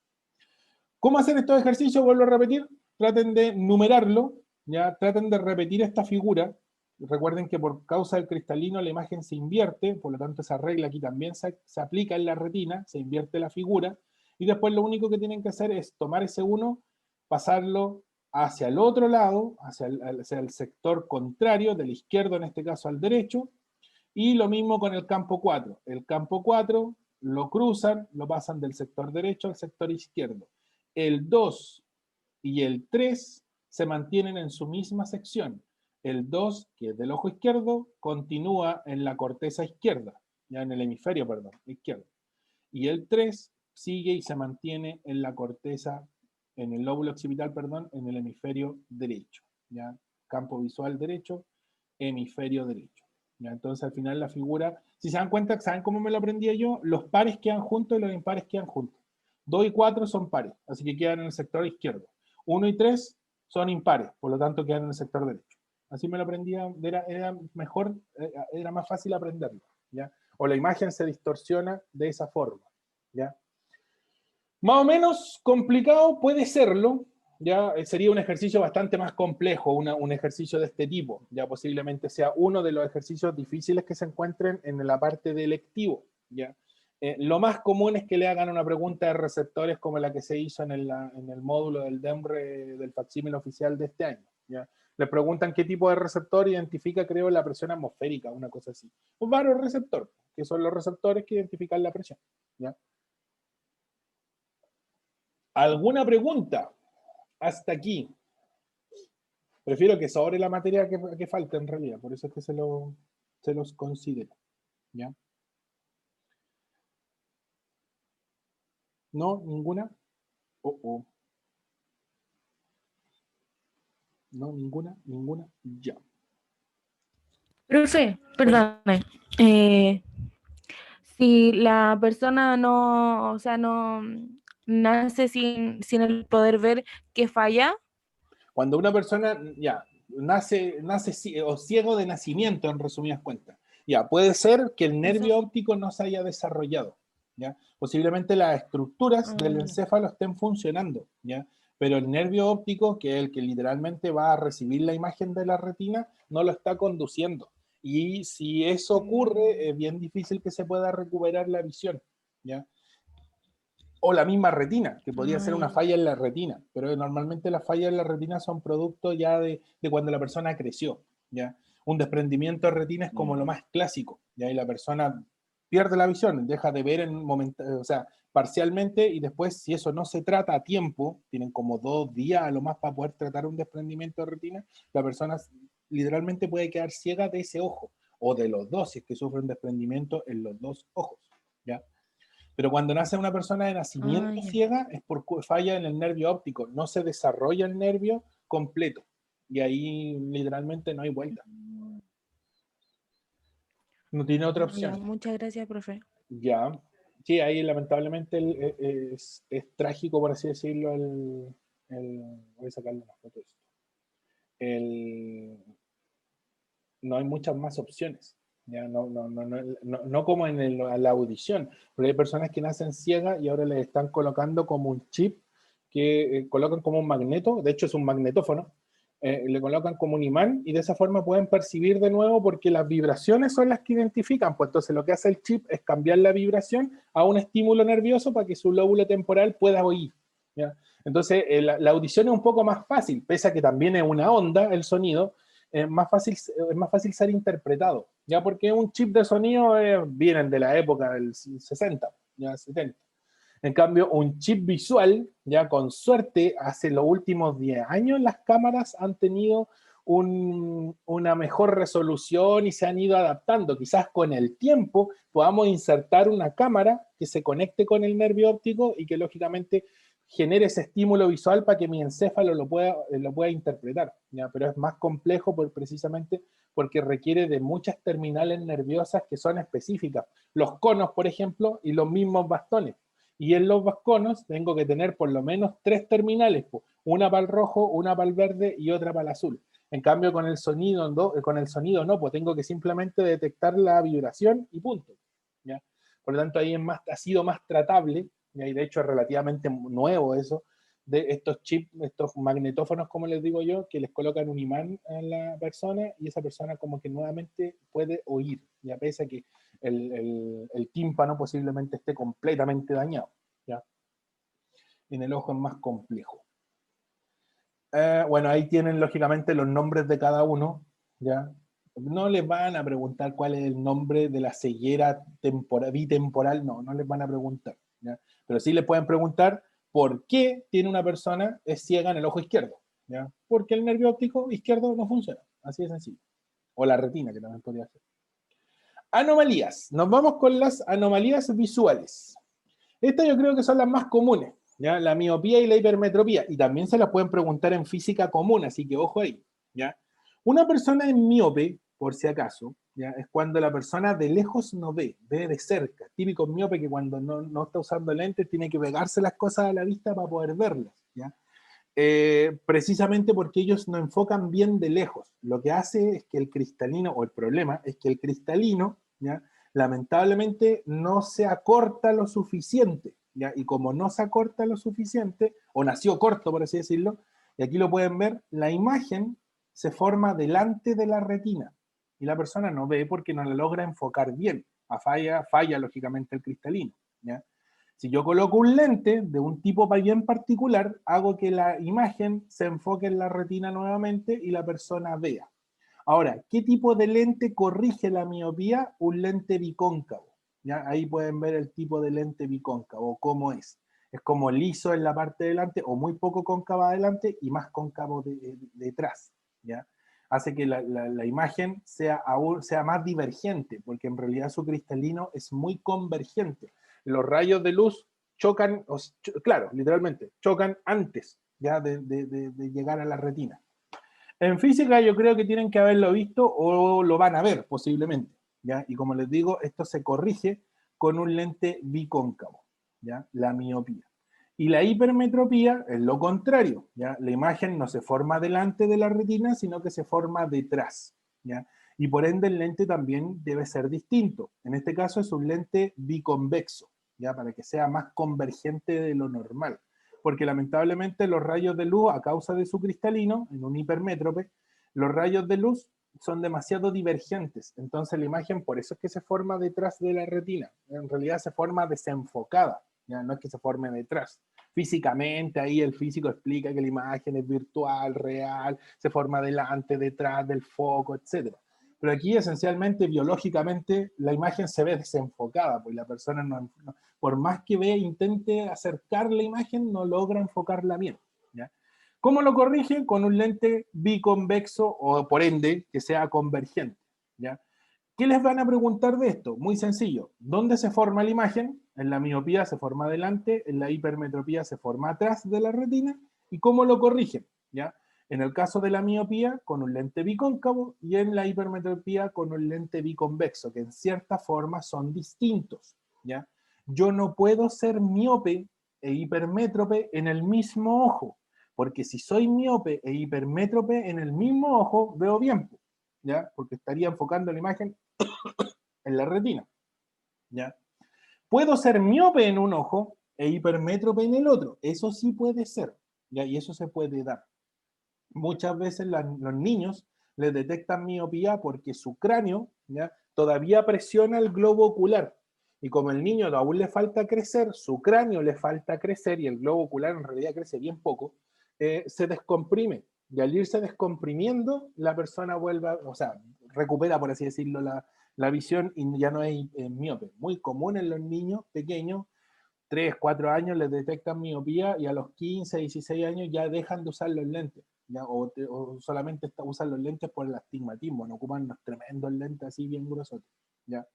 ¿Cómo hacer estos ejercicios? Vuelvo a repetir, traten de numerarlo, ¿ya? Traten de repetir esta figura. Recuerden que por causa del cristalino la imagen se invierte, por lo tanto esa regla aquí también se aplica en la retina, se invierte la figura, y después lo único que tienen que hacer es tomar ese 1, pasarlo hacia el otro lado, hacia el sector contrario, del izquierdo en este caso al derecho, y lo mismo con el campo 4. El campo 4 lo cruzan, lo pasan del sector derecho al sector izquierdo. El 2 y el 3 se mantienen en su misma sección. El 2, que es del ojo izquierdo, continúa en la corteza izquierda, ya en el hemisferio, perdón, izquierdo. Y el 3 sigue y se mantiene en la corteza, en el lóbulo occipital, perdón, en el hemisferio derecho. ¿Ya? Campo visual derecho, hemisferio derecho. ¿Ya? Entonces al final la figura, si se dan cuenta, ¿saben cómo me lo aprendía yo? Los pares quedan juntos y los impares quedan juntos. 2 y 4 son pares, así que quedan en el sector izquierdo. 1 y 3 son impares, por lo tanto quedan en el sector derecho. Así me lo aprendía, era mejor, era más fácil aprenderlo. ¿Ya? O la imagen se distorsiona de esa forma. ¿Ya? Más o menos complicado puede serlo, ya sería un ejercicio bastante más complejo, un ejercicio de este tipo, ya posiblemente sea uno de los ejercicios difíciles que se encuentren en la parte de electivo, ya. Lo más común es que le hagan una pregunta de receptores como la que se hizo en el módulo del DEMRE del facsímil oficial de este año, ya. Le preguntan qué tipo de receptor identifica, creo, la presión atmosférica, una cosa así. Un baroreceptor, que son los receptores que identifican la presión, ya. ¿Alguna pregunta? Hasta aquí. Prefiero que sobre la materia que falta en realidad, por eso es que se los considero. ¿Ya? ¿No? ¿Ninguna? Oh. ¿No? ¿Ninguna? ¿Ninguna? Ya. Profe, Bueno, perdóname. eh, si la persona no, o sea, no nace sin el poder ver, ¿qué falla? cuando una persona ya nace o ciego de nacimiento, en resumidas cuentas, ya puede ser que el Eso. nervio óptico no se haya desarrollado, ¿ya? Posiblemente las estructuras del Ah, encéfalo estén funcionando, ¿ya? Pero el nervio óptico, que es el que literalmente va a recibir la imagen de la retina, no lo está conduciendo. Y si eso ocurre, mm, es bien difícil que se pueda recuperar la visión, ¿ya? O la misma retina, que podría ser una ay, falla en la retina, pero normalmente las fallas en la retina son producto ya de cuando la persona creció, ¿ya? Un desprendimiento de retina es como lo ya. más clásico, ¿ya? Y la persona pierde la visión, deja de ver en un momento, o sea, parcialmente, y después, si eso no se trata a tiempo, tienen como 2 días a lo más para poder tratar un desprendimiento de retina, la persona literalmente puede quedar ciega de ese ojo, o de los dos, si es que sufre un desprendimiento en los dos ojos, ¿ya? Pero cuando nace una persona de Ah, nacimiento ya. ciega es por falla en el nervio óptico, no se desarrolla el nervio completo. Y ahí literalmente no hay vuelta, Mm, no tiene otra ah, ya. opción. Muchas gracias, profe. Ya, sí, ahí lamentablemente es trágico, por así decirlo, voy a sacarle una foto de esto. El, no hay muchas más opciones. Ya no como en la audición, pero hay personas que nacen ciegas y ahora les están colocando como un chip que colocan como un magneto, de hecho es un magnetófono, le colocan como un imán y de esa forma pueden percibir de nuevo porque las vibraciones son las que identifican, pues entonces lo que hace el chip es cambiar la vibración a un estímulo nervioso para que su lóbulo temporal pueda oír. ¿Ya? Entonces la audición es un poco más fácil, pese a que también es una onda el sonido, es más fácil ser interpretado, ya porque un chip de sonido vienen de la época del 60, ya 70. En cambio, un chip visual, ya con suerte, hace los últimos 10 años las cámaras han tenido una mejor resolución y se han ido adaptando. Quizás con el tiempo podamos insertar una cámara que se conecte con el nervio óptico y que lógicamente genere ese estímulo visual para que mi encéfalo lo pueda interpretar, ¿ya? Pero es más complejo precisamente porque requiere de muchas terminales nerviosas que son específicas. Los conos, por ejemplo, y los mismos bastones. Y en los conos tengo que tener por lo menos 3 terminales, una para el rojo, una para el verde y otra para el azul. En cambio, con el sonido no, pues tengo que simplemente detectar la vibración y punto, ¿ya? Por lo tanto, ahí ha sido más tratable, y de hecho es relativamente nuevo eso, de estos chips, estos magnetófonos, como les digo yo, que les colocan un imán a la persona y esa persona como que nuevamente puede oír, ya pese a que el tímpano posiblemente esté completamente dañado, ¿ya? En el ojo es más complejo. Bueno, ahí tienen lógicamente los nombres de cada uno, ¿ya? No les van a preguntar cuál es el nombre de la ceguera bitemporal, no les van a preguntar, ¿ya? Pero sí les pueden preguntar por qué tiene una persona es ciega en el ojo izquierdo, ¿ya? Porque el nervio óptico izquierdo no funciona, así de sencillo. O la retina, que también podría ser. Anomalías. Nos vamos con las anomalías visuales. Estas yo creo que son las más comunes, ¿ya? La miopía y la hipermetropía. Y también se las pueden preguntar en física común, así que ojo ahí, ¿ya? Una persona en miope, por si acaso, ¿ya? Es cuando la persona de lejos no ve de cerca. Típico miope que cuando no está usando lentes tiene que pegarse las cosas a la vista para poder verlas, ¿ya? Precisamente porque ellos no enfocan bien de lejos. Lo que hace es que el cristalino, o el problema es que el cristalino, ¿ya? Lamentablemente no se acorta lo suficiente, ¿ya? Y como no se acorta lo suficiente, o nació corto, por así decirlo, y aquí lo pueden ver, la imagen se forma delante de la retina, y la persona no ve porque no la logra enfocar bien. Falla lógicamente el cristalino, ¿ya? Si yo coloco un lente de un tipo bien particular, hago que la imagen se enfoque en la retina nuevamente y la persona vea. Ahora, ¿qué tipo de lente corrige la miopía? Un lente bicóncavo. ¿Ya? Ahí pueden ver el tipo de lente bicóncavo, cómo es. Es como liso en la parte de delante o muy poco cóncavo adelante y más cóncavo detrás. ¿Ya? Hace que la imagen sea más divergente, porque en realidad su cristalino es muy convergente. Los rayos de luz chocan, claro, literalmente, chocan antes ya de llegar a la retina. En física yo creo que tienen que haberlo visto o lo van a ver posiblemente, ¿ya? Y como les digo, esto se corrige con un lente bicóncavo, ¿ya? La miopía. Y la hipermetropía es lo contrario, ¿ya? La imagen no se forma delante de la retina, sino que se forma detrás, ¿ya? Y por ende el lente también debe ser distinto. En este caso es un lente biconvexo, ¿ya? Para que sea más convergente de lo normal, porque lamentablemente los rayos de luz, a causa de su cristalino, en un hipermétrope, los rayos de luz son demasiado divergentes. Entonces la imagen, por eso es que se forma detrás de la retina. En realidad se forma desenfocada, ¿ya? No es que se forme detrás. Físicamente, ahí el físico explica que la imagen es virtual, real, se forma delante, detrás del foco, etc. Pero aquí esencialmente, biológicamente, la imagen se ve desenfocada, pues la persona por más que vea, intente acercar la imagen, no logra enfocarla bien, ¿ya? ¿Cómo lo corrige? Con un lente biconvexo o por ende que sea convergente, ¿ya? ¿Qué les van a preguntar de esto? Muy sencillo. ¿Dónde se forma la imagen? En la miopía se forma adelante, en la hipermetropía se forma atrás de la retina. ¿Y cómo lo corrigen? ¿Ya? En el caso de la miopía, con un lente bicóncavo, y en la hipermetropía, con un lente biconvexo, que en cierta forma son distintos, ¿ya? Yo no puedo ser miope e hipermétrope en el mismo ojo, porque si soy miope e hipermétrope en el mismo ojo, veo bien, ¿ya? Porque estaría enfocando la imagen en la retina, ¿ya? Puedo ser miope en un ojo e hipermétrope en el otro, eso sí puede ser, ¿ya? Y eso se puede dar. Muchas veces los niños les detectan miopía porque su cráneo, ¿ya? Todavía presiona el globo ocular. Y como el niño aún le falta crecer, su cráneo le falta crecer y el globo ocular en realidad crece bien poco, se descomprime. Y al irse descomprimiendo, la persona vuelve, o sea, recupera, por así decirlo, la visión y ya no es miope. Muy común en los niños pequeños, 3, 4 años les detectan miopía y a los 15, 16 años ya dejan de usar los lentes, ¿ya? O solamente usan los lentes por el astigmatismo, no ocupan unos tremendos lentes así bien gruesos, ¿ya?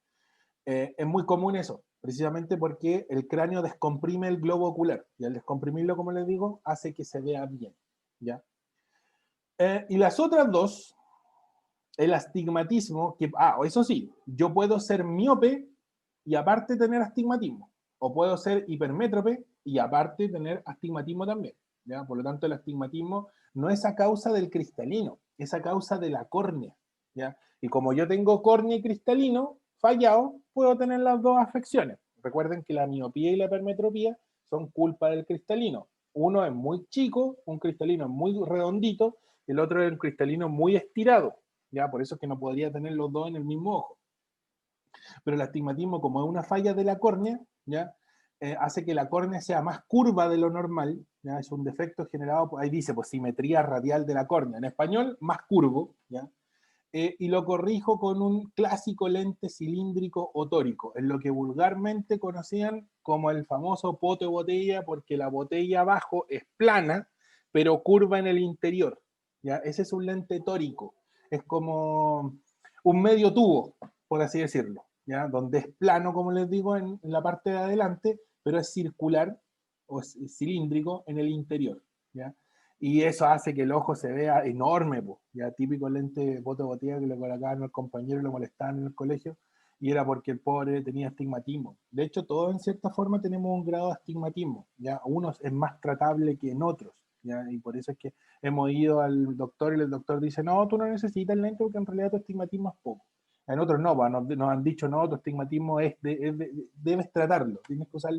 Es muy común eso, precisamente porque el cráneo descomprime el globo ocular, y al descomprimirlo, como les digo, hace que se vea bien, ¿ya? Y las otras dos, el astigmatismo, que, eso sí, yo puedo ser miope y aparte tener astigmatismo, o puedo ser hipermétrope y aparte tener astigmatismo también, ¿ya? Por lo tanto, el astigmatismo no es a causa del cristalino, es a causa de la córnea, ¿ya? Y como yo tengo córnea y cristalino fallado, puedo tener las dos afecciones. Recuerden que la miopía y la hipermetropía son culpa del cristalino. Uno es muy chico, un cristalino es muy redondito, el otro es un cristalino muy estirado, ¿ya? Por eso es que no podría tener los dos en el mismo ojo. Pero el astigmatismo, como es una falla de la córnea, ¿ya? Hace que la córnea sea más curva de lo normal, ¿ya? Es un defecto generado, ahí dice, pues simetría radial de la córnea. En español, más curvo, ¿ya? Y lo corrijo con un clásico lente cilíndrico o tórico, en lo que vulgarmente conocían como el famoso poto de botella, porque la botella abajo es plana, pero curva en el interior, ¿ya? Ese es un lente tórico, es como un medio tubo, por así decirlo, ¿ya? Donde es plano, como les digo, en la parte de adelante, pero es circular o es cilíndrico en el interior, ¿ya? Y eso hace que el ojo se vea enorme, po. Ya típico lente bote botella que le colocaban al compañero y lo molestaban en el colegio, y era porque el pobre tenía astigmatismo. De hecho, todos en cierta forma tenemos un grado de astigmatismo, ya unos es más tratable que en otros, ya, y por eso es que hemos ido al doctor y el doctor dice, no, tú no necesitas el lente porque en realidad tu astigmatismo es poco. En otros no, nos han dicho, no, tu astigmatismo debes tratarlo, tienes que usar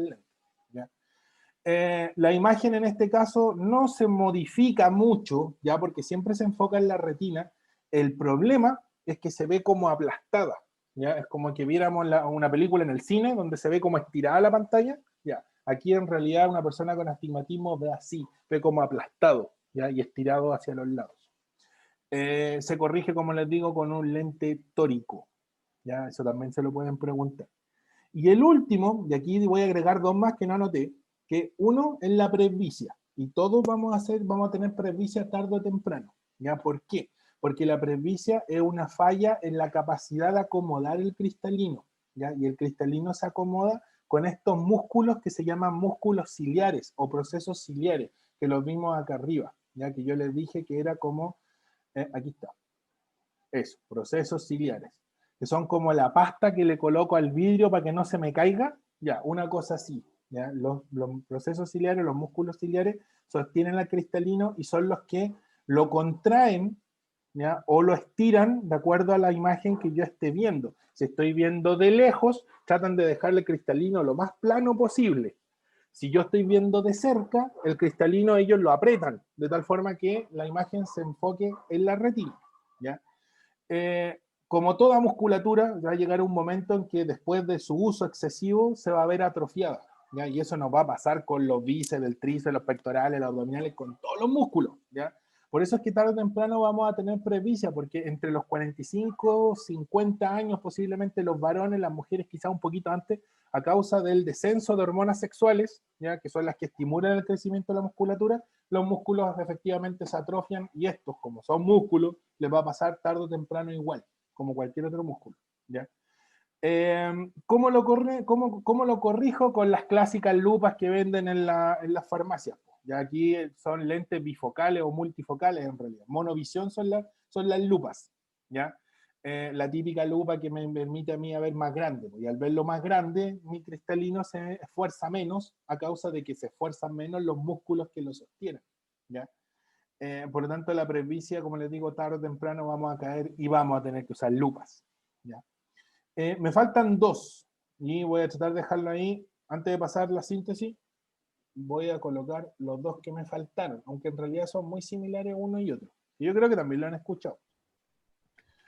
el lente, ¿ya? La imagen en este caso no se modifica mucho, ya porque siempre se enfoca en la retina. El problema es que se ve como aplastada, ya es como que viéramos una película en el cine donde se ve como estirada la pantalla, ya. Aquí en realidad una persona con astigmatismo ve así, ve como aplastado, ya, y estirado hacia los lados. Se corrige, como les digo, con un lente tórico, ya, eso también se lo pueden preguntar. Y el último, de aquí voy a agregar dos más que no anoté, que uno es la presbicia. Y todos vamos a tener presbicia tarde o temprano. ¿Ya? ¿Por qué? Porque la presbicia es una falla en la capacidad de acomodar el cristalino, ¿ya? Y el cristalino se acomoda con estos músculos que se llaman músculos ciliares o procesos ciliares, que los vimos acá arriba, ya que yo les dije que era como, aquí está, eso, procesos ciliares, que son como la pasta que le coloco al vidrio para que no se me caiga, ya, una cosa así. ¿Ya? Los procesos ciliares, los músculos ciliares, sostienen al cristalino y son los que lo contraen, ¿ya? O lo estiran de acuerdo a la imagen que yo esté viendo. Si estoy viendo de lejos, tratan de dejarle el cristalino lo más plano posible. Si yo estoy viendo de cerca, el cristalino ellos lo apretan, de tal forma que la imagen se enfoque en la retina, ¿ya? Como toda musculatura, va a llegar un momento en que después de su uso excesivo se va a ver atrofiada, ¿ya? Y eso nos va a pasar con los bíceps, el tríceps, los pectorales, los abdominales, con todos los músculos, ¿ya? Por eso es que tarde o temprano vamos a tener presbicia, porque entre los 45, 50 años posiblemente los varones, las mujeres quizá un poquito antes, a causa del descenso de hormonas sexuales, ¿ya? Que son las que estimulan el crecimiento de la musculatura, los músculos efectivamente se atrofian y estos, como son músculos, les va a pasar tarde o temprano igual, como cualquier otro músculo, ¿ya? ¿Cómo lo corrijo? Con las clásicas lupas que venden en las farmacias. Ya aquí son lentes bifocales o multifocales en realidad. Monovisión son las lupas, ¿ya? La típica lupa que me permite a mí ver más grande. Y al verlo más grande, mi cristalino se esfuerza menos a causa de que se esfuerzan menos los músculos que lo sostienen, ¿ya? Por lo tanto, la presbicia, como les digo, tarde o temprano vamos a caer y vamos a tener que usar lupas, ¿ya? Me faltan dos y voy a tratar de dejarlo ahí. Antes de pasar la síntesis, voy a colocar los dos que me faltaron, aunque en realidad son muy similares uno y otro. Y yo creo que también lo han escuchado.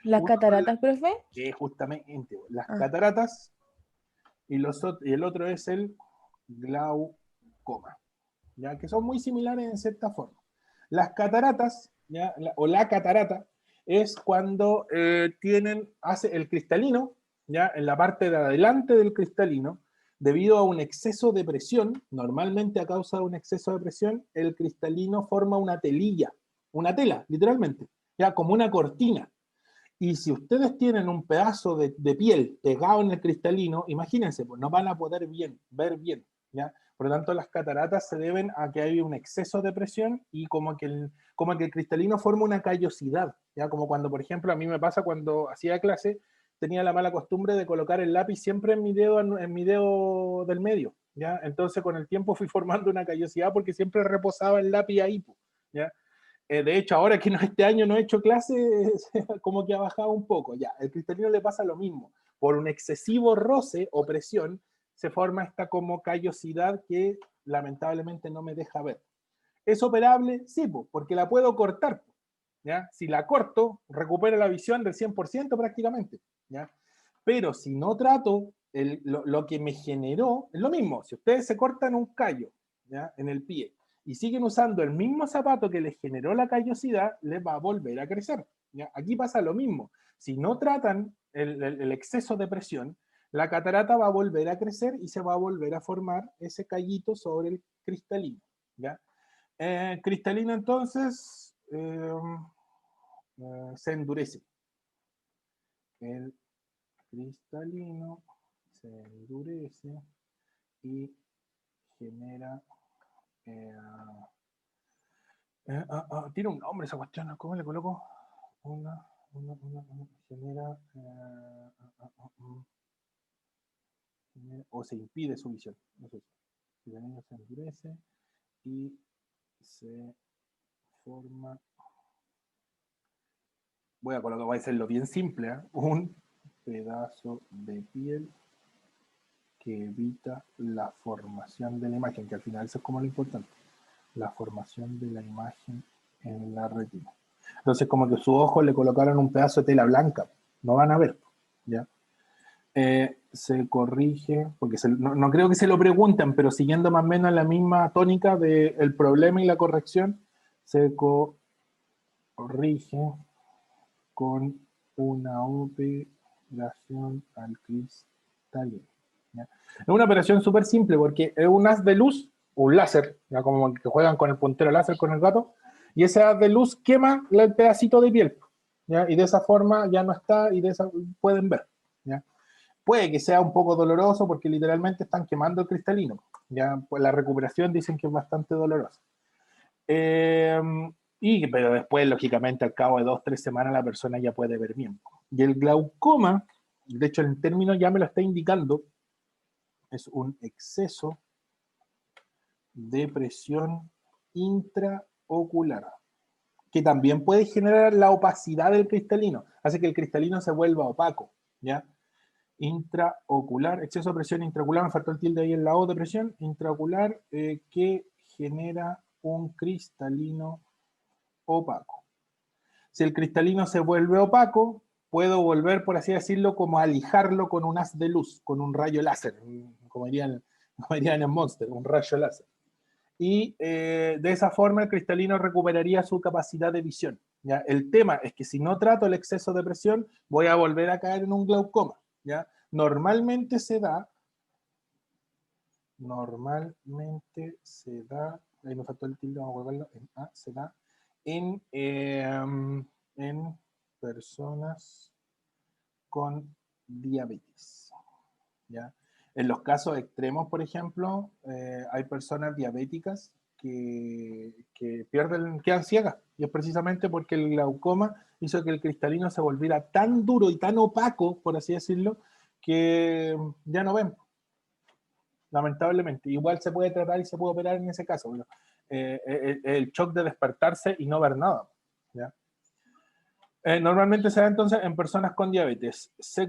¿Las Uno son cataratas, profe? justamente las Ah, cataratas y el otro es el glaucoma, ¿ya? Que son muy similares en cierta forma. Las cataratas, ¿ya? O la catarata, es cuando hace el cristalino, ¿ya? En la parte de adelante del cristalino, debido a un exceso de presión, normalmente a causa de un exceso de presión, el cristalino forma una telilla, una tela, literalmente, ya como una cortina. Y si ustedes tienen un pedazo de piel pegado en el cristalino, imagínense, pues no van a poder ver bien, ¿ya? Por lo tanto, las cataratas se deben a que hay un exceso de presión y como que el cristalino forma una callosidad, ¿ya? Como cuando, por ejemplo, a mí me pasa cuando hacía clase, tenía la mala costumbre de colocar el lápiz siempre en mi dedo del medio, ¿ya? Entonces, con el tiempo fui formando una callosidad porque siempre reposaba el lápiz ahí, ¿ya? De hecho, ahora que este año no he hecho clases, como que ha bajado un poco. Ya, el cristalino le pasa lo mismo. Por un excesivo roce o presión, se forma esta como callosidad que lamentablemente no me deja ver. ¿Es operable? Sí, porque la puedo cortar. ¿Ya? Si la corto, recupero la visión del 100% prácticamente. ¿Ya? Pero si no trato, lo que me generó es lo mismo. Si ustedes se cortan un callo, ¿ya? En el pie y siguen usando el mismo zapato que les generó la callosidad, les va a volver a crecer. ¿Ya? Aquí pasa lo mismo. Si no tratan el exceso de presión, la catarata va a volver a crecer y se va a volver a formar ese callito sobre el cristalino. ¿Ya? Cristalino entonces se endurece. El cristalino se endurece y genera... tiene un nombre esa cuestión, ¿cómo le coloco? Genera... o se impide su visión. No sé. El cristalino se endurece y se forma... Voy a hacerlo bien simple, ¿eh? Un pedazo de piel que evita la formación de la imagen, que al final eso es como lo importante, la formación de la imagen en la retina. Entonces, como que su ojo le colocaron un pedazo de tela blanca, no van a ver, ¿ya? Se corrige, porque no creo que se lo pregunten, pero siguiendo más o menos la misma tónica del problema y la corrección, se corrige con una operación al cristalino. ¿Ya? Es una operación súper simple porque es un haz de luz, un láser, ¿ya? Como el que juegan con el puntero láser con el gato, y ese haz de luz quema el pedacito de piel, ¿ya? Y de esa forma ya no está y de esa pueden ver. ¿Ya? Puede que sea un poco doloroso porque literalmente están quemando el cristalino. ¿Ya? Pues la recuperación dicen que es bastante dolorosa. Pero después, lógicamente, al cabo de 2-3 semanas, la persona ya puede ver bien. Y el glaucoma, de hecho, el término ya me lo está indicando, es un exceso de presión intraocular, que también puede generar la opacidad del cristalino, hace que el cristalino se vuelva opaco, ¿ya? Intraocular, exceso de presión intraocular, me faltó el tilde ahí en la O de presión, intraocular, que genera un cristalino opaco. Si el cristalino se vuelve opaco, puedo volver, por así decirlo, como a lijarlo con un haz de luz, con un rayo láser, como dirían en Monster, un rayo láser. Y de esa forma el cristalino recuperaría su capacidad de visión. ¿Ya? El tema es que si no trato el exceso de presión, voy a volver a caer en un glaucoma. ¿Ya? Normalmente se da, ahí me faltó el tilde, vamos a volverlo, en A, se da en personas con diabetes. ¿Ya? En los casos extremos, por ejemplo, hay personas diabéticas que quedan ciegas, y es precisamente porque el glaucoma hizo que el cristalino se volviera tan duro y tan opaco, por así decirlo, que ya no ven, lamentablemente. Igual se puede tratar y se puede operar en ese caso, pero, el shock de despertarse y no ver nada. ¿Ya? Normalmente se da entonces en personas con diabetes. Se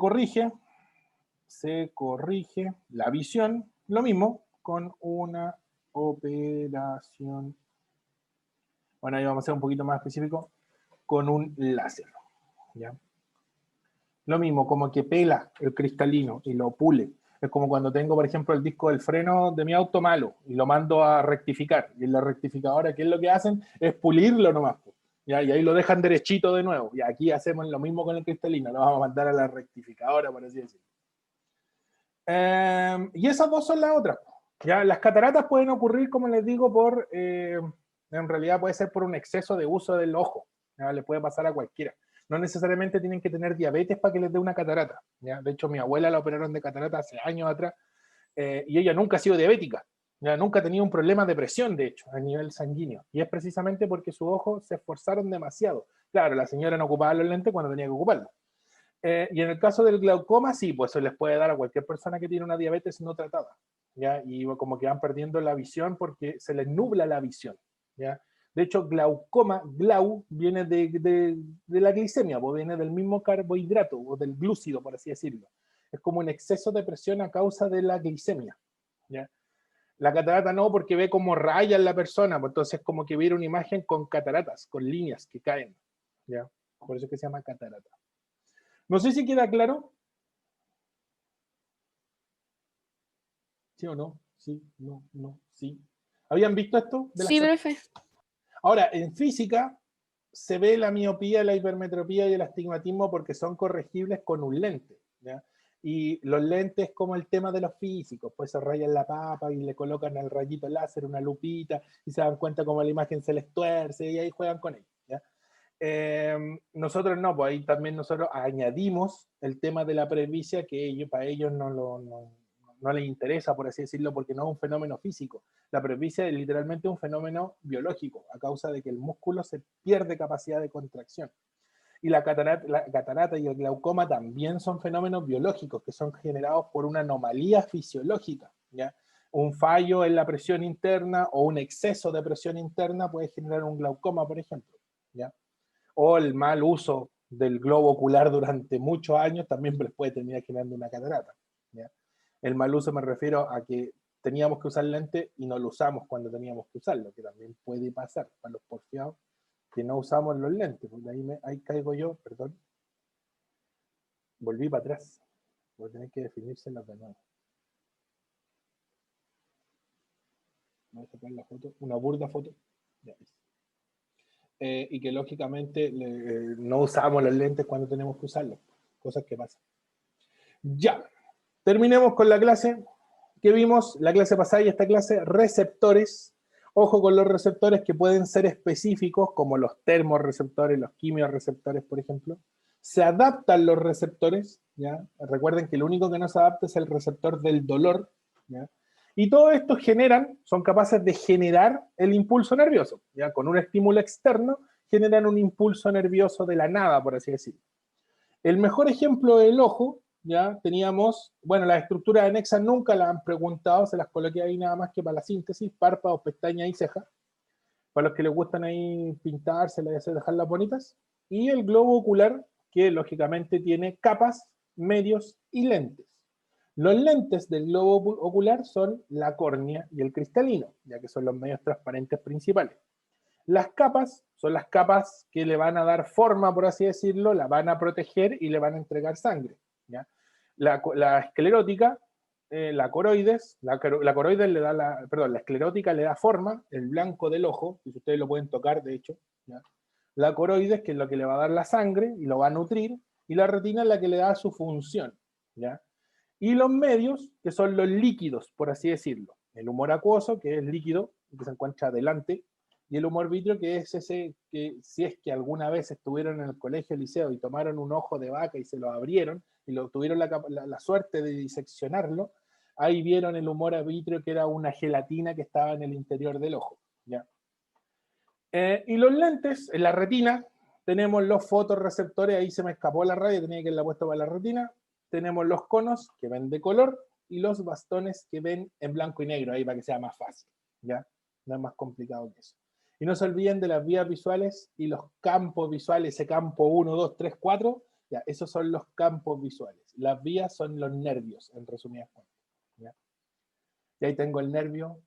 corrige la visión, lo mismo, con una operación, bueno, ahí vamos a ser un poquito más específico, con un láser. ¿Ya? Lo mismo, como que pela el cristalino y lo pule. Es como cuando tengo, por ejemplo, el disco del freno de mi auto malo y lo mando a rectificar. Y en la rectificadora, ¿qué es lo que hacen? Es pulirlo nomás. ¿Ya? Y ahí lo dejan derechito de nuevo. Y aquí hacemos lo mismo con el cristalino, lo vamos a mandar a la rectificadora, por así decirlo. Y esas dos son las otras. ¿Ya? Las cataratas pueden ocurrir, como les digo, en realidad puede ser por un exceso de uso del ojo. ¿Ya? Le puede pasar a cualquiera. No necesariamente tienen que tener diabetes para que les dé una catarata. ¿Ya? De hecho, mi abuela la operaron de catarata hace años atrás y ella nunca ha sido diabética. ¿Ya? Nunca ha tenido un problema de presión, de hecho, a nivel sanguíneo. Y es precisamente porque sus ojos se esforzaron demasiado. Claro, la señora no ocupaba los lentes cuando tenía que ocuparlos. Y en el caso del glaucoma, sí, pues eso les puede dar a cualquier persona que tiene una diabetes no tratada, ¿ya? Y como que van perdiendo la visión porque se les nubla la visión, ¿ya? De hecho, glaucoma, glau, viene de la glicemia, pues viene del mismo carbohidrato, o del glúcido, por así decirlo. Es como un exceso de presión a causa de la glicemia, ¿ya? La catarata no, porque ve como raya en la persona, pues entonces como que viene una imagen con cataratas, con líneas que caen, ¿ya? Por eso es que se llama catarata. No sé si queda claro. ¿Sí o no? Sí, no, no, sí. ¿Habían visto esto? Sí, profe. Ahora, en física se ve la miopía, la hipermetropía y el astigmatismo porque son corregibles con un lente, ¿ya? Y los lentes, como el tema de los físicos, pues se rayan la papa y le colocan al rayito láser una lupita y se dan cuenta cómo la imagen se les tuerce y ahí juegan con ellos, ¿ya? Nosotros no, pues ahí también nosotros añadimos el tema de la presbicia que para ellos no les interesa, por así decirlo, porque no es un fenómeno físico. La presbicia es literalmente un fenómeno biológico, a causa de que el músculo se pierde capacidad de contracción. Y la catarata y el glaucoma también son fenómenos biológicos que son generados por una anomalía fisiológica, ¿ya? Un fallo en la presión interna o un exceso de presión interna puede generar un glaucoma, por ejemplo, ¿ya? O el mal uso del globo ocular durante muchos años también les puede terminar generando una catarata, ¿ya? El mal uso me refiero a que teníamos que usar lente y no lo usamos cuando teníamos que usarlo, que también puede pasar para los porfiados que no usamos los lentes. Porque ahí caigo yo, perdón. Volví para atrás. Voy a tener que definírselas de nuevo. Voy a sacar la foto, una burda foto. Ya ves. Y que lógicamente no usamos los lentes cuando tenemos que usarlos. Cosas que pasan. Ya. Terminemos con la clase que vimos, la clase pasada y esta clase, receptores. Ojo con los receptores que pueden ser específicos, como los termorreceptores, los quimiorreceptores, por ejemplo. Se adaptan los receptores, ¿ya? Recuerden que lo único que no se adapta es el receptor del dolor, ¿ya? Y todo esto son capaces de generar el impulso nervioso, ¿ya? Con un estímulo externo generan un impulso nervioso de la nada, por así decirlo. El mejor ejemplo del ojo, ya teníamos, bueno, las estructuras anexas nunca las han preguntado, se las coloqué ahí nada más que para la síntesis, párpados, pestañas y cejas, para los que les gustan ahí pintárselas y dejarlas bonitas, y el globo ocular, que lógicamente tiene capas, medios y lentes. Los lentes del globo ocular son la córnea y el cristalino, ya que son los medios transparentes principales. Las capas son las capas que le van a dar forma, por así decirlo, la van a proteger y le van a entregar sangre, ¿ya? La esclerótica, la coroides, la coroides le da la esclerótica le da forma, el blanco del ojo, y ustedes lo pueden tocar, de hecho, ¿ya? La coroides, que es lo que le va a dar la sangre y lo va a nutrir, y la retina es la que le da su función, ¿ya? Y los medios, que son los líquidos, por así decirlo. El humor acuoso, que es líquido, que se encuentra adelante, y el humor vítreo, que es ese que si es que alguna vez estuvieron en el colegio, liceo, y tomaron un ojo de vaca y se lo abrieron, y tuvieron la suerte de diseccionarlo, ahí vieron el humor vítreo, que era una gelatina que estaba en el interior del ojo, ¿ya? Y los lentes, en la retina, tenemos los fotorreceptores, ahí se me escapó la raya, tenía que irla puesto para la retina. Tenemos los conos, que ven de color, y los bastones, que ven en blanco y negro, ahí para que sea más fácil, ¿ya? No es más complicado que eso. Y no se olviden de las vías visuales y los campos visuales, ese campo 1, 2, 3, 4, ya, esos son los campos visuales. Las vías son los nervios, en resumidas cuentas, ¿ya? Y ahí tengo el nervio,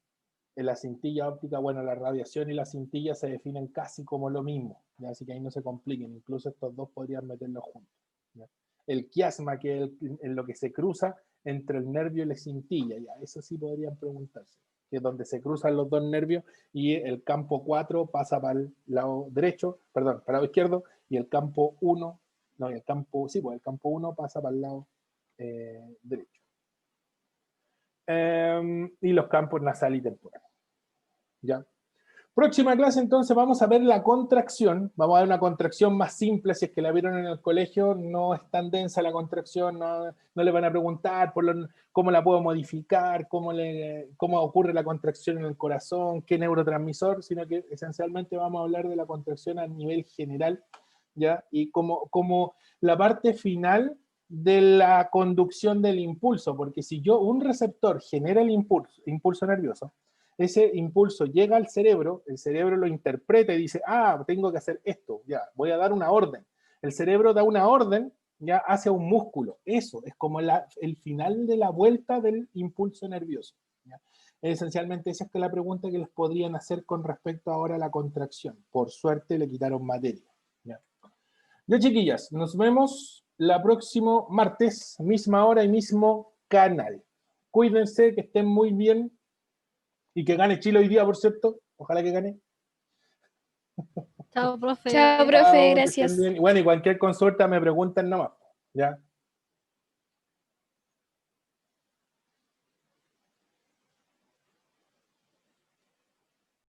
en la cintilla óptica, bueno, la radiación y la cintilla se definen casi como lo mismo, ¿ya? Así que ahí no se compliquen, incluso estos dos podrían meterlos juntos, ¿ya? El quiasma, que es en lo que se cruza entre el nervio y la cintilla, ya, eso sí podrían preguntarse, que es donde se cruzan los dos nervios y el campo 4 pasa para el lado derecho, perdón, para el lado izquierdo, y el campo 1, no, el campo, sí, pues el campo 1 pasa para el lado derecho. y los campos nasal y temporal. ¿Ya? Próxima clase, entonces, vamos a ver la contracción. Vamos a ver una contracción más simple, si es que la vieron en el colegio, no es tan densa la contracción, no le van a preguntar cómo la puedo modificar, cómo ocurre la contracción en el corazón, qué neurotransmisor, sino que esencialmente vamos a hablar de la contracción a nivel general, ¿ya? Y como la parte final de la conducción del impulso, porque si un receptor genera el impulso nervioso, ese impulso llega al cerebro, el cerebro lo interpreta y dice, tengo que hacer esto, ya, voy a dar una orden. El cerebro da una orden ya hacia un músculo. Eso es como el final de la vuelta del impulso nervioso. ¿Ya? Esencialmente esa es la pregunta que les podrían hacer con respecto ahora a la contracción. Por suerte le quitaron materia. ¿Ya? Ya, chiquillas, nos vemos la próximo martes, misma hora y mismo canal. Cuídense, que estén muy bien. Y que gane Chile hoy día, por cierto. Ojalá que gane. Chao, profe. Chao, profe, Chao, que estén gracias. bien. Y bueno, y cualquier consulta me preguntan nomás. ¿Ya?